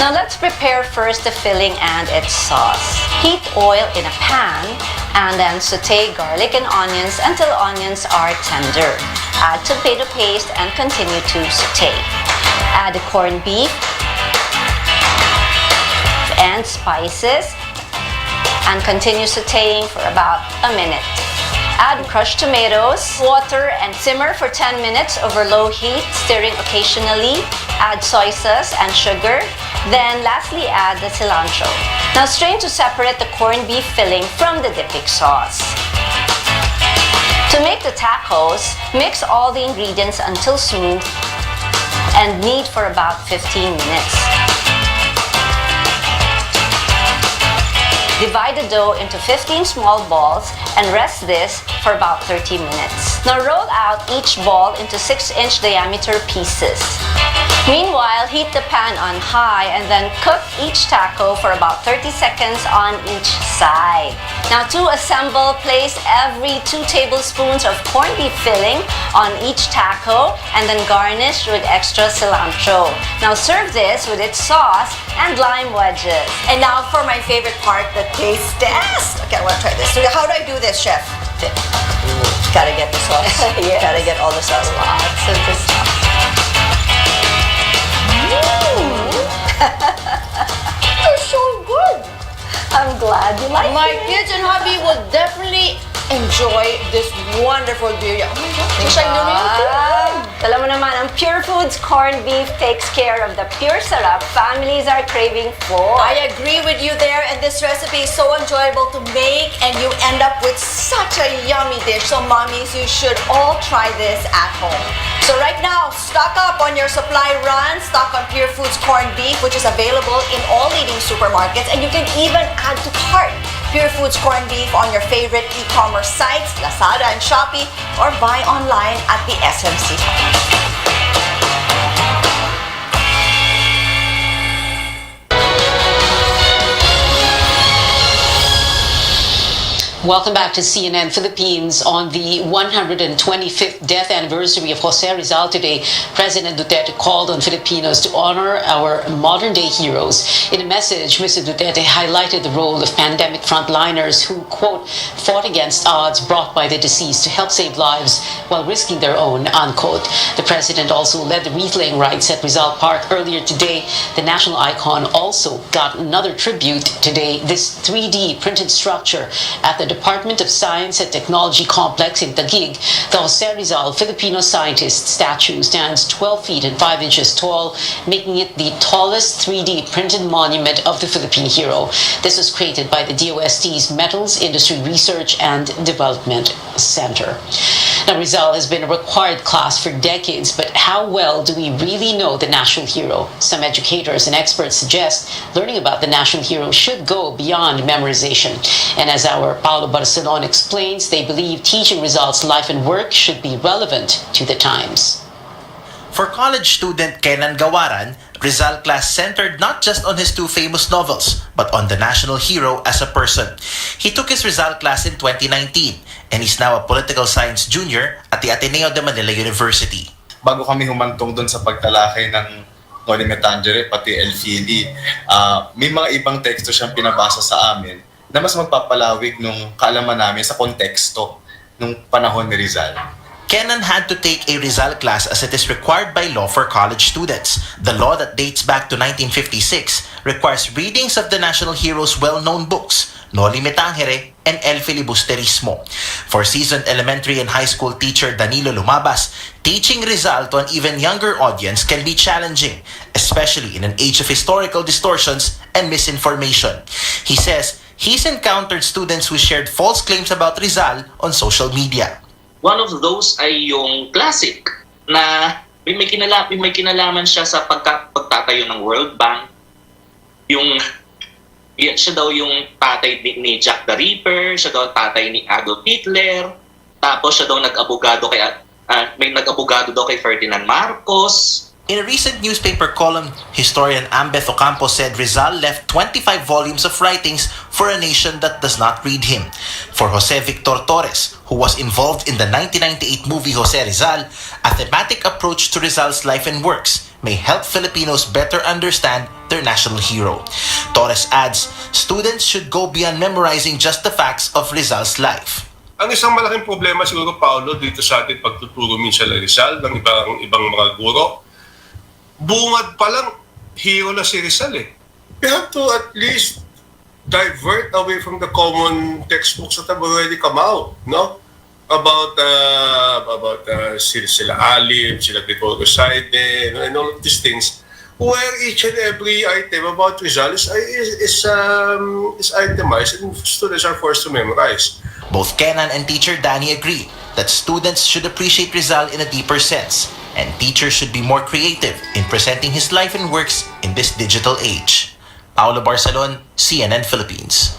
Now let's prepare first the filling and its sauce. Heat oil in a pan and then saute garlic and onions until onions are tender. Add tomato paste and continue to saute. Add the corned beef and spices and continue sauteing for about a minute. Add crushed tomatoes, water, and simmer for 10 minutes over low heat, stirring occasionally. Add soy sauce and sugar. Then lastly, add the cilantro. Now strain to separate the corned beef filling from the dipping sauce. To make the tacos, mix all the ingredients until smooth and knead for about 15 minutes. Divide the dough into 15 small balls and rest this for about 30 minutes. Now roll out each ball into 6-inch diameter pieces. Meanwhile, heat the pan on high and then cook each taco for about 30 seconds on each side. Now to assemble, place every 2 tablespoons of corned beef filling on each taco and then garnish with extra cilantro. Now serve this with its sauce and lime wedges. And now for my favorite part, the taste test. Okay, I want to try this. So how do I do this, Chef? Gotta get the sauce. Yes. Gotta get all the sauce. Lots of the sauce. They're so good. I'm glad you like My it. kids and hubby will definitely enjoy this wonderful birria. Oh my gosh, just like Alam mo naman, ang Pure Foods corned beef takes care of the pure sarap families are craving for. I agree with you there, and this recipe is so enjoyable to make, and you end up with such a yummy dish. So mommies, you should all try this at home. So right now, stock up on your supply run, stock on Pure Foods corned beef, which is available in all leading supermarkets, and you can even add to cart Pure Foods corned beef on your favorite e-commerce sites, Lazada and Shopee, or buy online at the SMC. Welcome back to CNN Philippines. On the 125th death anniversary of Jose Rizal today, President Duterte called on Filipinos to honor our modern-day heroes. In a message, Mr. Duterte highlighted the role of pandemic frontliners who, quote, fought against odds brought by the deceased to help save lives while risking their own, unquote. The President also led the wreath-laying rites at Rizal Park earlier today. The national icon also got another tribute today, this 3D printed structure at the Department of Science and Technology Complex in Taguig. The Jose Rizal Filipino Scientist statue stands 12 feet and 5 inches tall, making it the tallest 3D printed monument of the Philippine hero. This was created by the DOST's Metals Industry Research and Development Center. Now, Rizal has been a required class for decades, but how well do we really know the national hero? Some educators and experts suggest learning about the national hero should go beyond memorization. And as our Paolo Barcelon explains, they believe teaching Rizal's life and work should be relevant to the times. For college student Kenan Gawaran, Rizal class centered not just on his 2 famous novels, but on the national hero as a person. He took his Rizal class in 2019, and he's now a political science junior at the Ateneo de Manila University. Bago kami humantong doon sa pagtalakay ng Tony Metangere, pati LFD, may mga ibang teksto siyang pinabasa sa amin na mas magpapalawig nung kaalaman namin sa konteksto nung panahon ni Rizal. Kenan had to take a Rizal class as it is required by law for college students. The law that dates back to 1956 requires readings of the national heroes' well-known books, Noli Me Tangere and El Filibusterismo. For seasoned elementary and high school teacher Danilo Lumabas, teaching Rizal to an even younger audience can be challenging, especially in an age of historical distortions and misinformation. He says he's encountered students who shared false claims about Rizal on social media. One of those ay yung classic na may kinalaman siya sa pagtatayo ng World Bank. Siya daw yung tatay ni Jack the Ripper, siya daw tatay ni Adolf Hitler, tapos siya daw nag-abogado kay Ferdinand Marcos. In a recent newspaper column, historian Ambeth Ocampo said Rizal left 25 volumes of writings for a nation that does not read him. For Jose Victor Torres, who was involved in the 1998 movie Jose Rizal, a thematic approach to Rizal's life and works may help Filipinos better understand their national hero. Torres adds, students should go beyond memorizing just the facts of Rizal's life. Ang isang malaking problema siguro, Paolo, dito sa ating pagtuturo minsan ng Rizal, ng ibang mga guro, bungad pa lang, hero na si Rizal eh. We have to at least divert away from the common textbooks that have already come out, no? About sila Alip, sila Gregorio Saide, and all of these things, where each and every item about Rizal is itemized and students are forced to memorize. Both Kenan and teacher Danny agree that students should appreciate Rizal in a deeper sense, and teachers should be more creative in presenting his life and works in this digital age. Paolo Barcelon, CNN Philippines.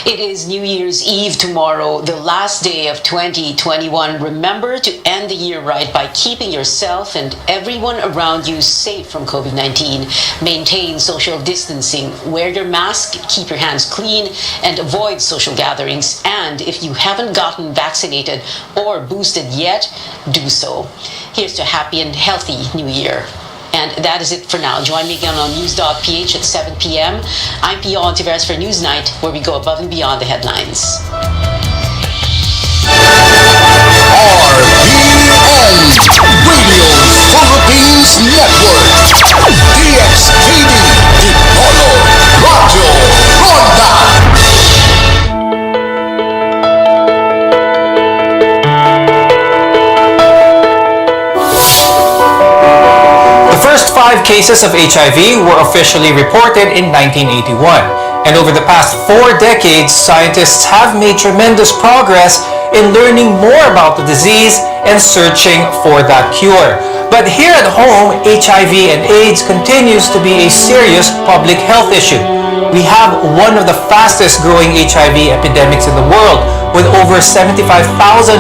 It is New Year's Eve tomorrow, the last day of 2021. Remember to end the year right by keeping yourself and everyone around you safe from COVID-19. Maintain social distancing, wear your mask, keep your hands clean, and avoid social gatherings. And if you haven't gotten vaccinated or boosted yet, do so. Here's to a happy and healthy New Year. And that is it for now. Join me again on news.ph at 7 p.m. I'm Pio Ontiveros for Newsnight, where we go above and beyond the headlines. RPN Radio Philippines Network DXTV Dipolo Radio Ronda. The first 5 cases of HIV were officially reported in 1981, and over the past 4 decades, scientists have made tremendous progress in learning more about the disease and searching for that cure. But here at home, HIV and AIDS continues to be a serious public health issue. We have one of the fastest growing HIV epidemics in the world, with over 75,000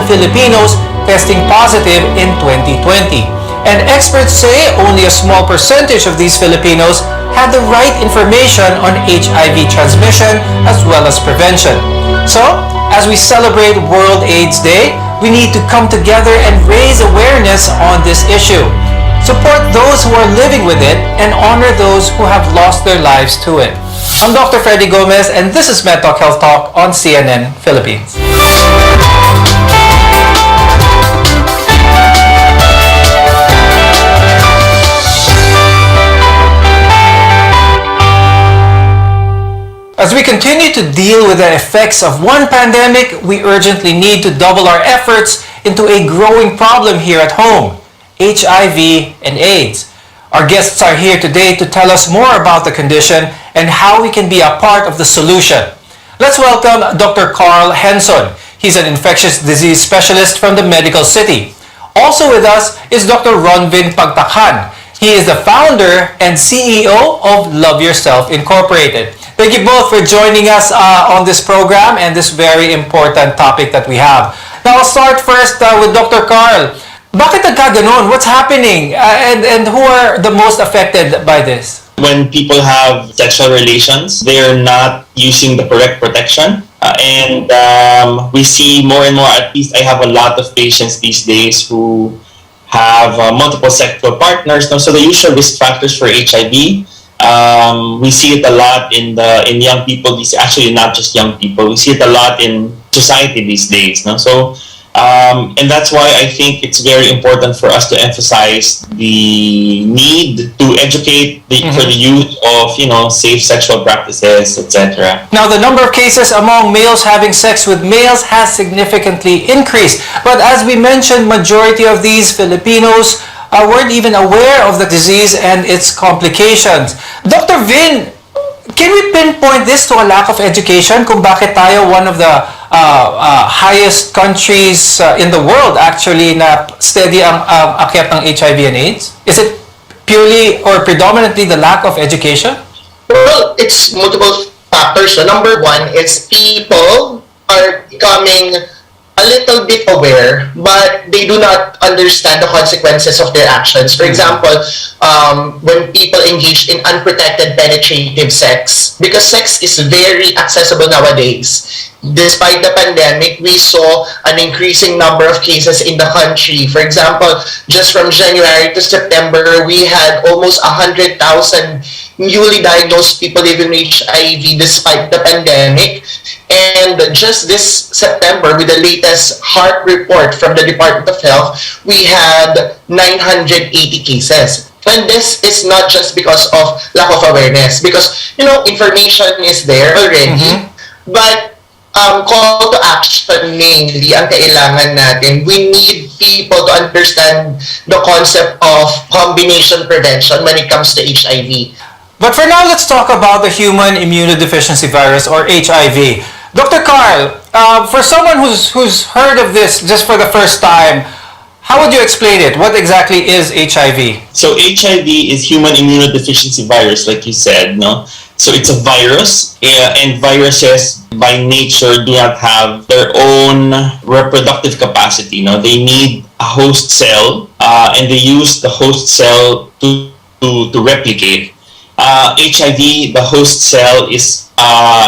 Filipinos testing positive in 2020. And experts say only a small percentage of these Filipinos had the right information on HIV transmission as well as prevention. So, as we celebrate World AIDS Day, we need to come together and raise awareness on this issue. Support those who are living with it and honor those who have lost their lives to it. I'm Dr. Freddy Gomez, and this is MedTalk Health Talk on CNN Philippines. As we continue to deal with the effects of one pandemic, we urgently need to double our efforts into a growing problem here at home, HIV and AIDS. Our guests are here today to tell us more about the condition and how we can be a part of the solution. Let's welcome Dr. Carl Henson. He's an infectious disease specialist from the Medical City. Also with us is Dr. Ronvin Pagtakhan. He is the founder and CEO of Love Yourself Incorporated. Thank you both for joining us on this program and this very important topic that we have. Now, I'll start first with Dr. Carl. Bakit nagkaganon? What's happening? And who are the most affected by this? When people have sexual relations, they're not using the correct protection. And we see more and more, at least I have a lot of patients these days who have multiple sexual partners. So the usual risk factors for HIV, we see it a lot in young people. Actually, not just young people. We see it a lot in society these days. No? So And that's why I think it's very important for us to emphasize the need to educate for the youth of, safe sexual practices, etc. Now, the number of cases among males having sex with males has significantly increased. But as we mentioned, majority of these Filipinos weren't even aware of the disease and its complications. Dr. Vin, can we pinpoint this to a lack of education kung bakit tayo one of the highest countries in the world actually na steady ang akyat ng HIV and AIDS? Is it purely or predominantly the lack of education? Well, it's multiple factors. So number one is people are becoming a little bit aware, but they do not understand the consequences of their actions. For example, when people engage in unprotected penetrative sex, because sex is very accessible nowadays. Despite the pandemic, we saw an increasing number of cases in the country. For example, just from January to September, we had almost 100,000 newly diagnosed people living with HIV despite the pandemic. And just this September, with the latest heart report from the Department of Health, we had 980 cases. And this is not just because of lack of awareness, because, information is there already, but call to action mainly ang kailangan natin. We need people to understand the concept of combination prevention when it comes to HIV. But for now, let's talk about the human immunodeficiency virus, or HIV. Dr. Carl, for someone who's heard of this just for the first time, how would you explain it? What exactly is HIV? So HIV is human immunodeficiency virus, like you said, no? So it's a virus, and viruses by nature do not have their own reproductive capacity. No, they need a host cell, and they use the host cell to replicate. HIV, the host cell is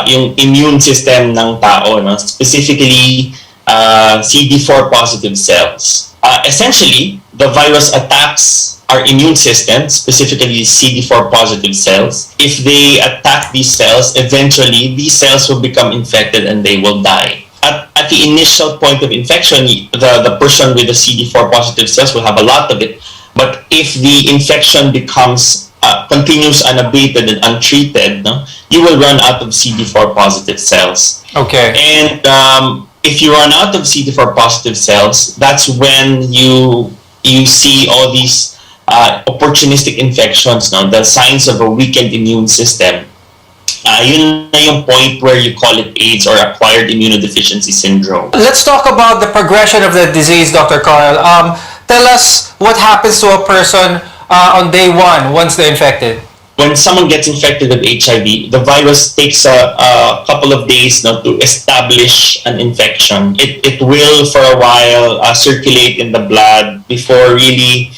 yung immune system ng tao, no? Specifically CD4 positive cells. Essentially, the virus attacks our immune system, specifically CD4 positive cells. If they attack these cells, eventually these cells will become infected and they will die. At the initial point of infection, the person with the CD4 positive cells will have a lot of it. But if the infection becomes continues unabated and untreated, no, you will run out of CD4 positive cells. Okay. And if you run out of CD4 positive cells, that's when you see all these opportunistic infections, no, the signs of a weakened immune system. Yun na yung point where you call it AIDS, or acquired immunodeficiency syndrome. Let's talk about the progression of the disease, Dr. Carl. Tell us what happens to a person on day one once they're infected. When someone gets infected with HIV, the virus takes a couple of days now to establish an infection. It will, for a while, circulate in the blood before really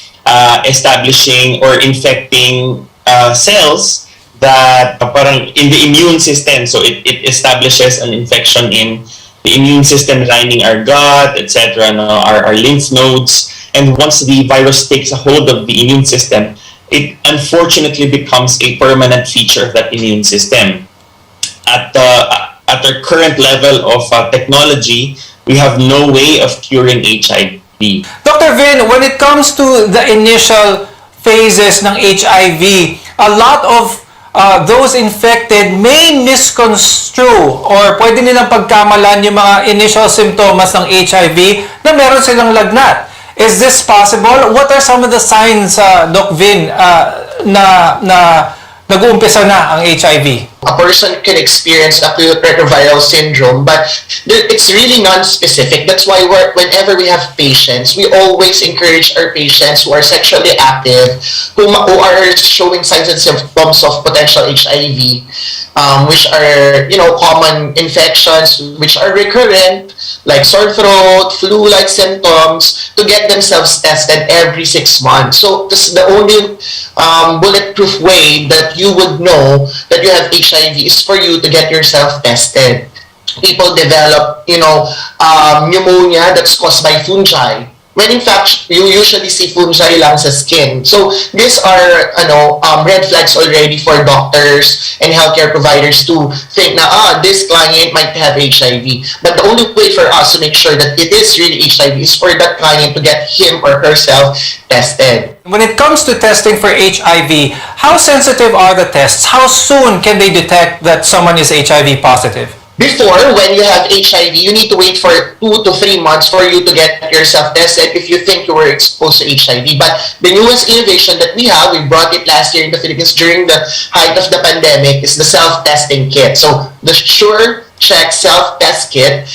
establishing or infecting cells that parang in the immune system. So it establishes an infection in the immune system lining our gut, etc., our lymph nodes. And once the virus takes a hold of the immune system, it unfortunately becomes a permanent feature of that immune system. At our current level of technology, we have no way of curing HIV. Dr. Vin, when it comes to the initial phases ng HIV, a lot of those infected may misconstrue or pwede nilang pagkamalan yung mga initial symptoms ng HIV na meron silang lagnat. Is this possible? What are some of the signs, Doc Vin, na nag-uumpisa na ang HIV? A person can experience acute retroviral syndrome, but it's really non-specific. That's why whenever we have patients, we always encourage our patients who are sexually active, who are showing signs and symptoms of potential HIV, which are, common infections, which are recurrent, like sore throat, flu-like symptoms, to get themselves tested every 6 months. So this is the only bulletproof way that you would know that you have HIV is for you to get yourself tested. People develop, pneumonia that's caused by fungi, when in fact you usually see fungi lang sa skin. So these are red flags already for doctors and healthcare providers to think na this client might have HIV. But the only way for us to make sure that it is really HIV is for that client to get him or herself tested. When it comes to testing for HIV, how sensitive are the tests? How soon can they detect that someone is HIV positive? Before, when you have HIV, you need to wait for 2 to 3 months for you to get yourself tested if you think you were exposed to HIV. But the newest innovation that we have, we brought it last year in the Philippines during the height of the pandemic, is the self-testing kit. So the Sure Check self-test kit,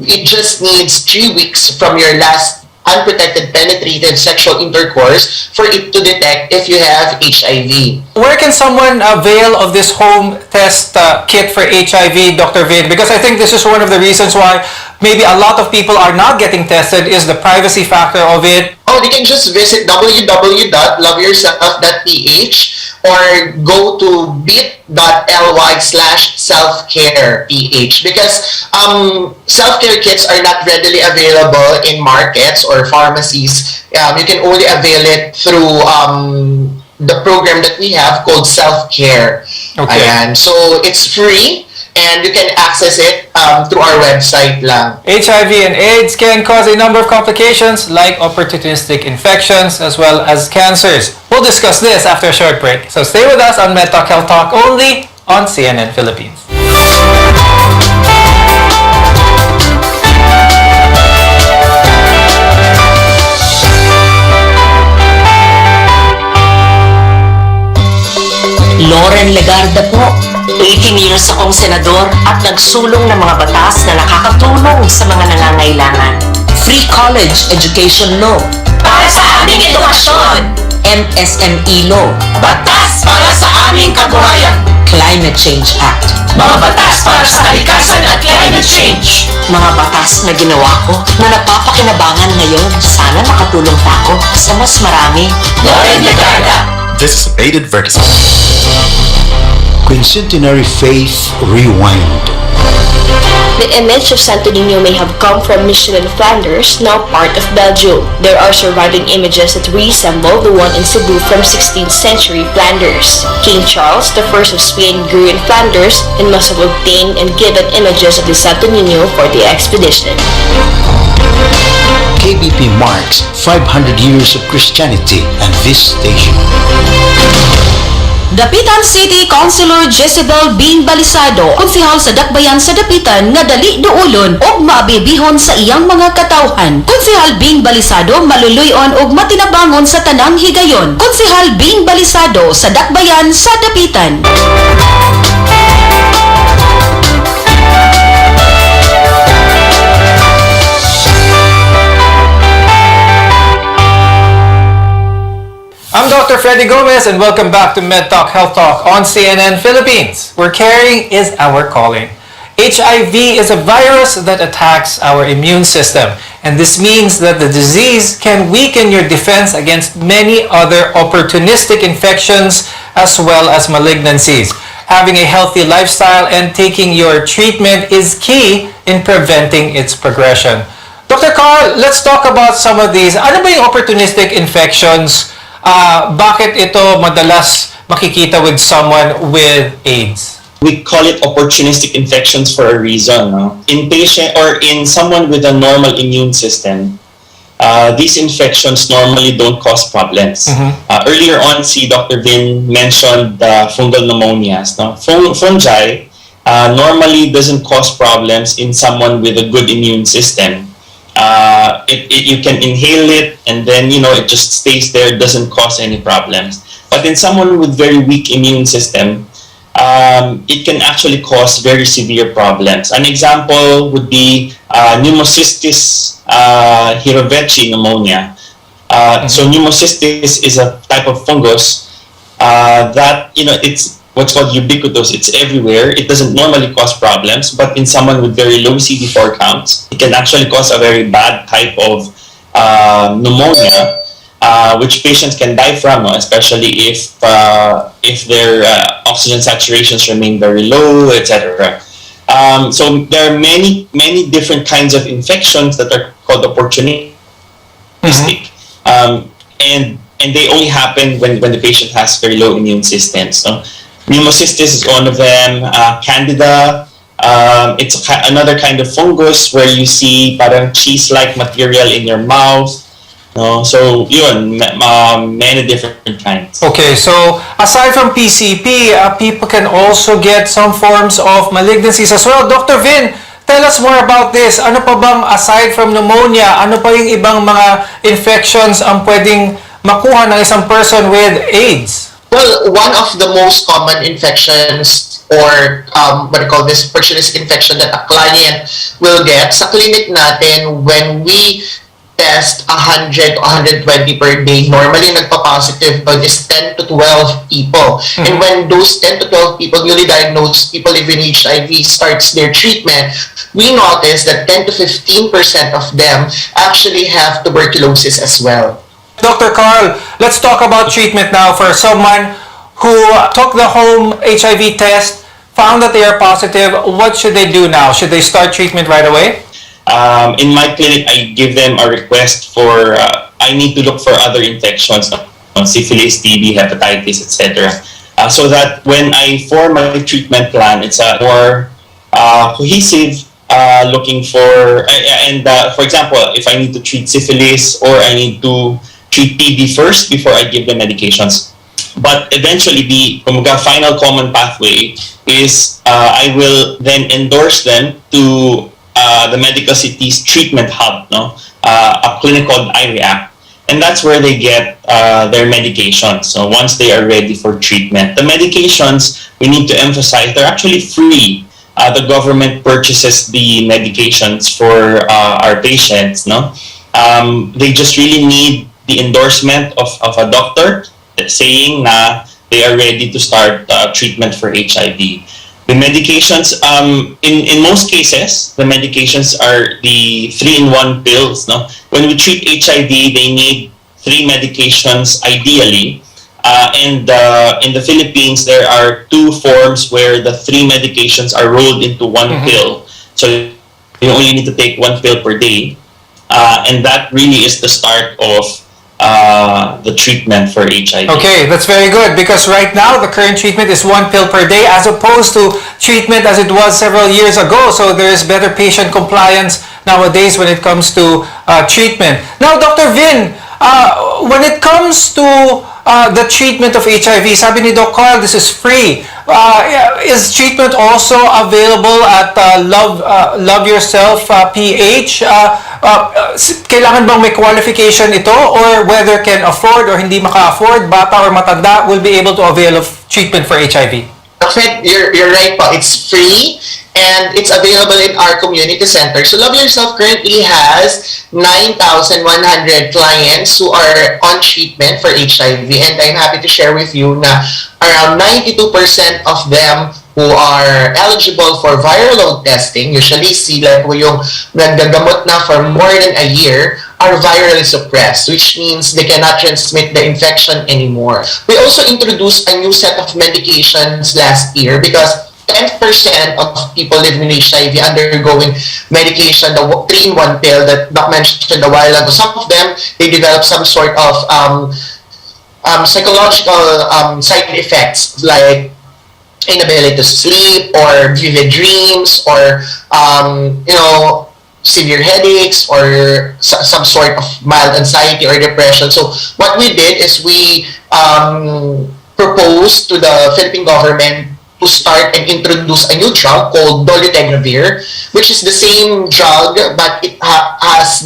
it just needs 3 weeks from your last unprotected penetrative sexual intercourse for it to detect if you have HIV. Where can someone avail of this home test kit for HIV, Dr. Vid? Because I think this is one of the reasons why maybe a lot of people are not getting tested is the privacy factor of it. They can just visit www.loveyourself.ph or go to bit.ly/selfcareph because self-care kits are not readily available in markets or pharmacies. You can only avail it through the program that we have called Self-Care. Okay. And so it's free and you can access it through our website lang. HIV and AIDS can cause a number of complications like opportunistic infections as well as cancers. We'll discuss this after a short break. So stay with us on MedTalk Health Talk only on CNN Philippines. Loren Legarda po. 18 years akong senador at nagsulong ng mga batas na nakakatulong sa mga nangangailangan. Free college education law. Para sa aming edukasyon. MSME law. Batas para sa aming kabuhayan. Climate Change Act. Mga batas para sa kalikasan at climate change. Mga batas na ginawa ko na napapakinabangan ngayon. Sana makatulong pa ako sa mas marami. Loren Legarda. This is a paid advertisement. Quincentenary Faith Rewind. The image of Santo Niño may have come from Michelin Flanders, now part of Belgium. There are surviving images that resemble the one in Cebu from 16th century Flanders. King Charles I of Spain grew in Flanders and must have obtained and given images of the Santo Niño for the expedition. KBP marks 500 years of Christianity and this station. Dapitan City Councilor Jezebel Bing Balisado, konsehal sa Dakbayan sa Dapitan nga dali duulon og maabibihon sa iyang mga katawhan. Konsehal Bing Balisado maluluyon og matinabangon sa tanang higayon. Konsehal Bing Balisado sa Dakbayan sa Dapitan. I'm Dr. Freddy Gomez and welcome back to MedTalk Health Talk on CNN Philippines, where caring is our calling. HIV is a virus that attacks our immune system, and this means that the disease can weaken your defense against many other opportunistic infections as well as malignancies. Having a healthy lifestyle and taking your treatment is key in preventing its progression. Dr. Carl, let's talk about some of these. Ano ba yung opportunistic infections? Bakit ito madalas makikita with someone with AIDS? We call it opportunistic infections for a reason. No? In patient or in someone with a normal immune system, these infections normally don't cause problems. Earlier on, Dr. Vin mentioned fungal pneumonias. No? Fungi normally doesn't cause problems in someone with a good immune system. You can inhale it and then it just stays there, doesn't cause any problems. But in someone with very weak immune system, it can actually cause very severe problems. An example would be pneumocystis hiroveci pneumonia. So pneumocystis is a type of fungus that it's what's called ubiquitous. It's everywhere. It doesn't normally cause problems, but in someone with very low CD4 counts, it can actually cause a very bad type of pneumonia, which patients can die from, especially if their oxygen saturations remain very low, etc. So there are many different kinds of infections that are called opportunistic. mistake. And they only happen when the patient has very low immune system. So pneumocystis is one of them. Candida, it's another kind of fungus where you see parang cheese-like material in your mouth. No, so yun, many different kinds. Okay, so aside from PCP, people can also get some forms of malignancies as well. Dr. Vin, tell us more about this. Ano pa bang aside from pneumonia, ano pa yung ibang mga infections ang pwedeng makuha ng isang person with AIDS? Well, one of the most common infections or what I call this opportunistic infection that a client will get sa clinic natin when we test 100 to 120 per day. Normally, nagpa-positive doon is 10 to 12 people. And when those 10 to 12 people, newly diagnosed people living with HIV starts their treatment, we notice that 10 to 15% of them actually have tuberculosis as well. Dr. Carl, let's talk about treatment now for someone who took the home HIV test, found that they are positive. What should they do now? Should they start treatment right away? In my clinic, I give them a request for, I need to look for other infections, syphilis, TB, hepatitis, etc. So that when I form my treatment plan, it's a more cohesive, looking for, for example, if I need to treat syphilis or I need to treat TB first before I give them medications. But eventually, the final common pathway is I will then endorse them to the Medical City's treatment hub, a clinic called iReact. And that's where they get their medications. So once they are ready for treatment. The medications, we need to emphasize, they're actually free. The government purchases the medications for our patients. They just really need the endorsement of a doctor saying na they are ready to start treatment for HIV. The medications, in most cases, the medications are the 3-in-1 pills. When we treat HIV, they need 3 medications ideally. And in the Philippines, there are 2 forms where the 3 medications are rolled into 1 pill. So you only need to take 1 pill per day. And that really is the start of the treatment for HIV. Okay, that's very good because right now the current treatment is 1 pill per day as opposed to treatment as it was several years ago. So there is better patient compliance nowadays when it comes to treatment. Now, Dr. Vin, when it comes to the treatment of HIV, sabi ni Doc Carl, this is free. Is treatment also available at Love Yourself PH? Kailangan bang may qualification ito or whether can afford or hindi maka-afford, bata or matanda will be able to avail of treatment for HIV? You're right po. It's free and it's available in our community center. So Love Yourself currently has 9,100 clients who are on treatment for HIV, and I'm happy to share with you na around 92% of them who are eligible for viral load testing, usually sila po yung nagagamot na for more than a year, are virally suppressed, which means they cannot transmit the infection anymore. We also introduced a new set of medications last year because 10% of people living with HIV undergoing medication, the 3-in-1 pill that Doc mentioned a while ago. Some of them, they develop some sort of psychological side effects like inability to sleep or vivid dreams or severe headaches or some sort of mild anxiety or depression. So what we did is we proposed to the Philippine government to start and introduce a new drug called dolutegravir, which is the same drug, but it does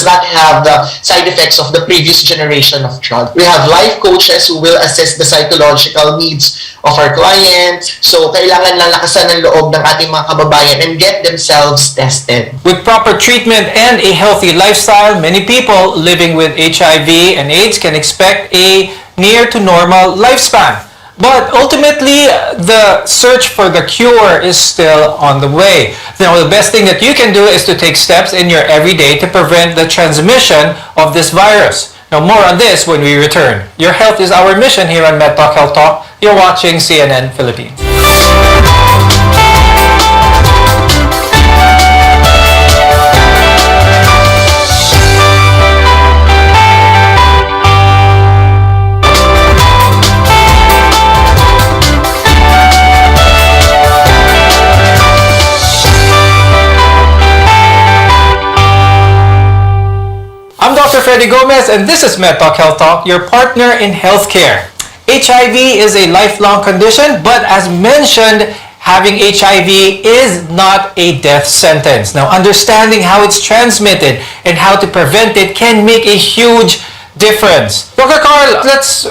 not have the side effects of the previous generation of drug. We have life coaches who will assess the psychological needs of our clients. So, kailangan lang lakasan ng loob ng ating mga kababayan and get themselves tested. With proper treatment and a healthy lifestyle, many people living with HIV and AIDS can expect a near to normal lifespan. But ultimately, the search for the cure is still on the way. Now, the best thing that you can do is to take steps in your everyday to prevent the transmission of this virus. Now, more on this when we return. Your health is our mission here on MedTalk Health Talk. You're watching CNN Philippines. Dr. Freddy Gomez, and this is Med Talk Health Talk, your partner in healthcare. HIV is a lifelong condition, but as mentioned, having HIV is not a death sentence. Now, understanding how it's transmitted and how to prevent it can make a huge difference. Dr. Carl, let's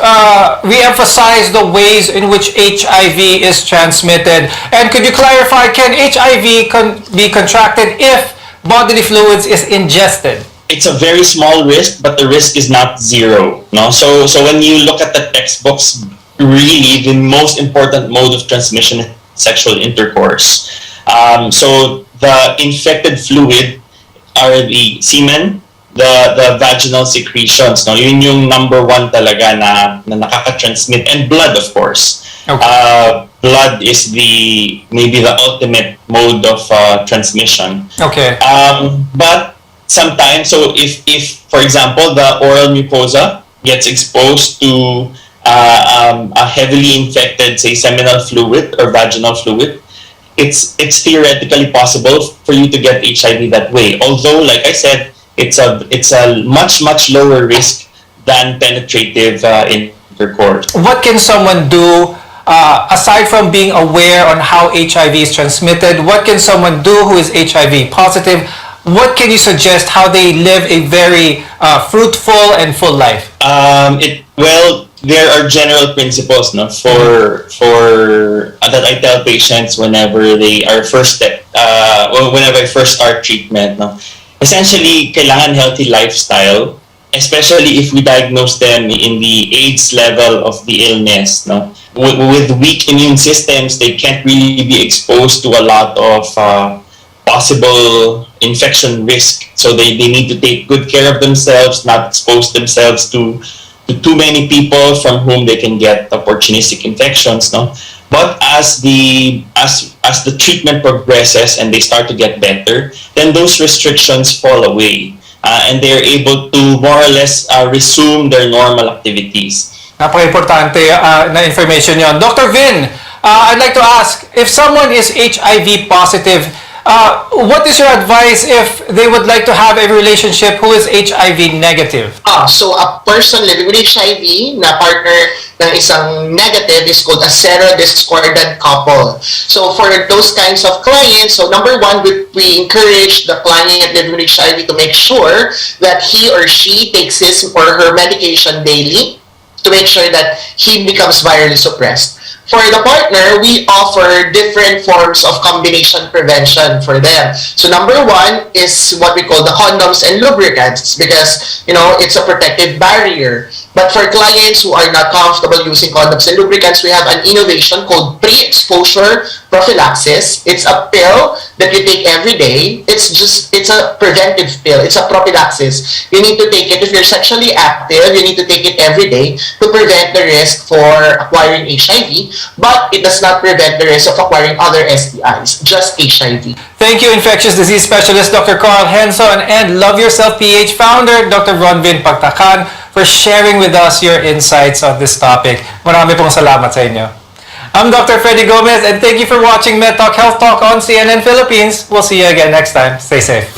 re-emphasize the ways in which HIV is transmitted. And could you clarify, can HIV be contracted if bodily fluids is ingested? It's a very small risk, but the risk is not zero. No, so when you look at the textbooks, really the most important mode of transmission is sexual intercourse. So the infected fluid are the semen, the vaginal secretions. No, yun yung number one talaga na nakaka-transmit, and blood, of course. Okay. Blood is maybe the ultimate mode of transmission. Okay. But sometimes, so if for example the oral mucosa gets exposed to a heavily infected, say, seminal fluid or vaginal fluid, it's theoretically possible for you to get HIV that way. Although, like I said, it's a much lower risk than penetrative intercourse. What can someone do aside from being aware on how HIV is transmitted? What can someone do who is HIV positive? What can you suggest how they live a very fruitful and full life? Well, there are general principles, no, for that I tell patients whenever they are whenever I first start treatment, no. Essentially, kailangan healthy lifestyle, especially if we diagnose them in the AIDS level of the illness, no. With weak immune systems, they can't really be exposed to a lot of possible infection risk. So they need to take good care of themselves, not expose themselves to too many people from whom they can get opportunistic infections, no? But as the treatment progresses and they start to get better, then those restrictions fall away, and they're able to more or less resume their normal activities. Napaka-importante na information yon. Dr. Vin, I'd like to ask, if someone is HIV positive, what is your advice if they would like to have a relationship who is HIV negative? So a person living with HIV na partner ng isang negative is called a serodiscordant couple. So for those kinds of clients, so number one, we encourage the client living with HIV to make sure that he or she takes his or her medication daily to make sure that he becomes virally suppressed. For the partner, we offer different forms of combination prevention for them. So number one is what we call the condoms and lubricants, because, it's a protective barrier. But for clients who are not comfortable using condoms and lubricants, we have an innovation called pre-exposure prophylaxis. It's a pill that you take every day. It's a preventive pill. It's a prophylaxis. You need to take it if you're sexually active. You need to take it every day to prevent the risk for acquiring HIV. But it does not prevent the risk of acquiring other STIs, just HIV. Thank you, infectious disease specialist Dr. Carl Henson and Love Yourself PH founder Dr. Ronvin Pagtacan for sharing with us your insights on this topic. Marami pong salamat sa inyo. I'm Dr. Freddy Gomez, and thank you for watching Med Talk Health Talk on CNN Philippines. We'll see you again next time. Stay safe.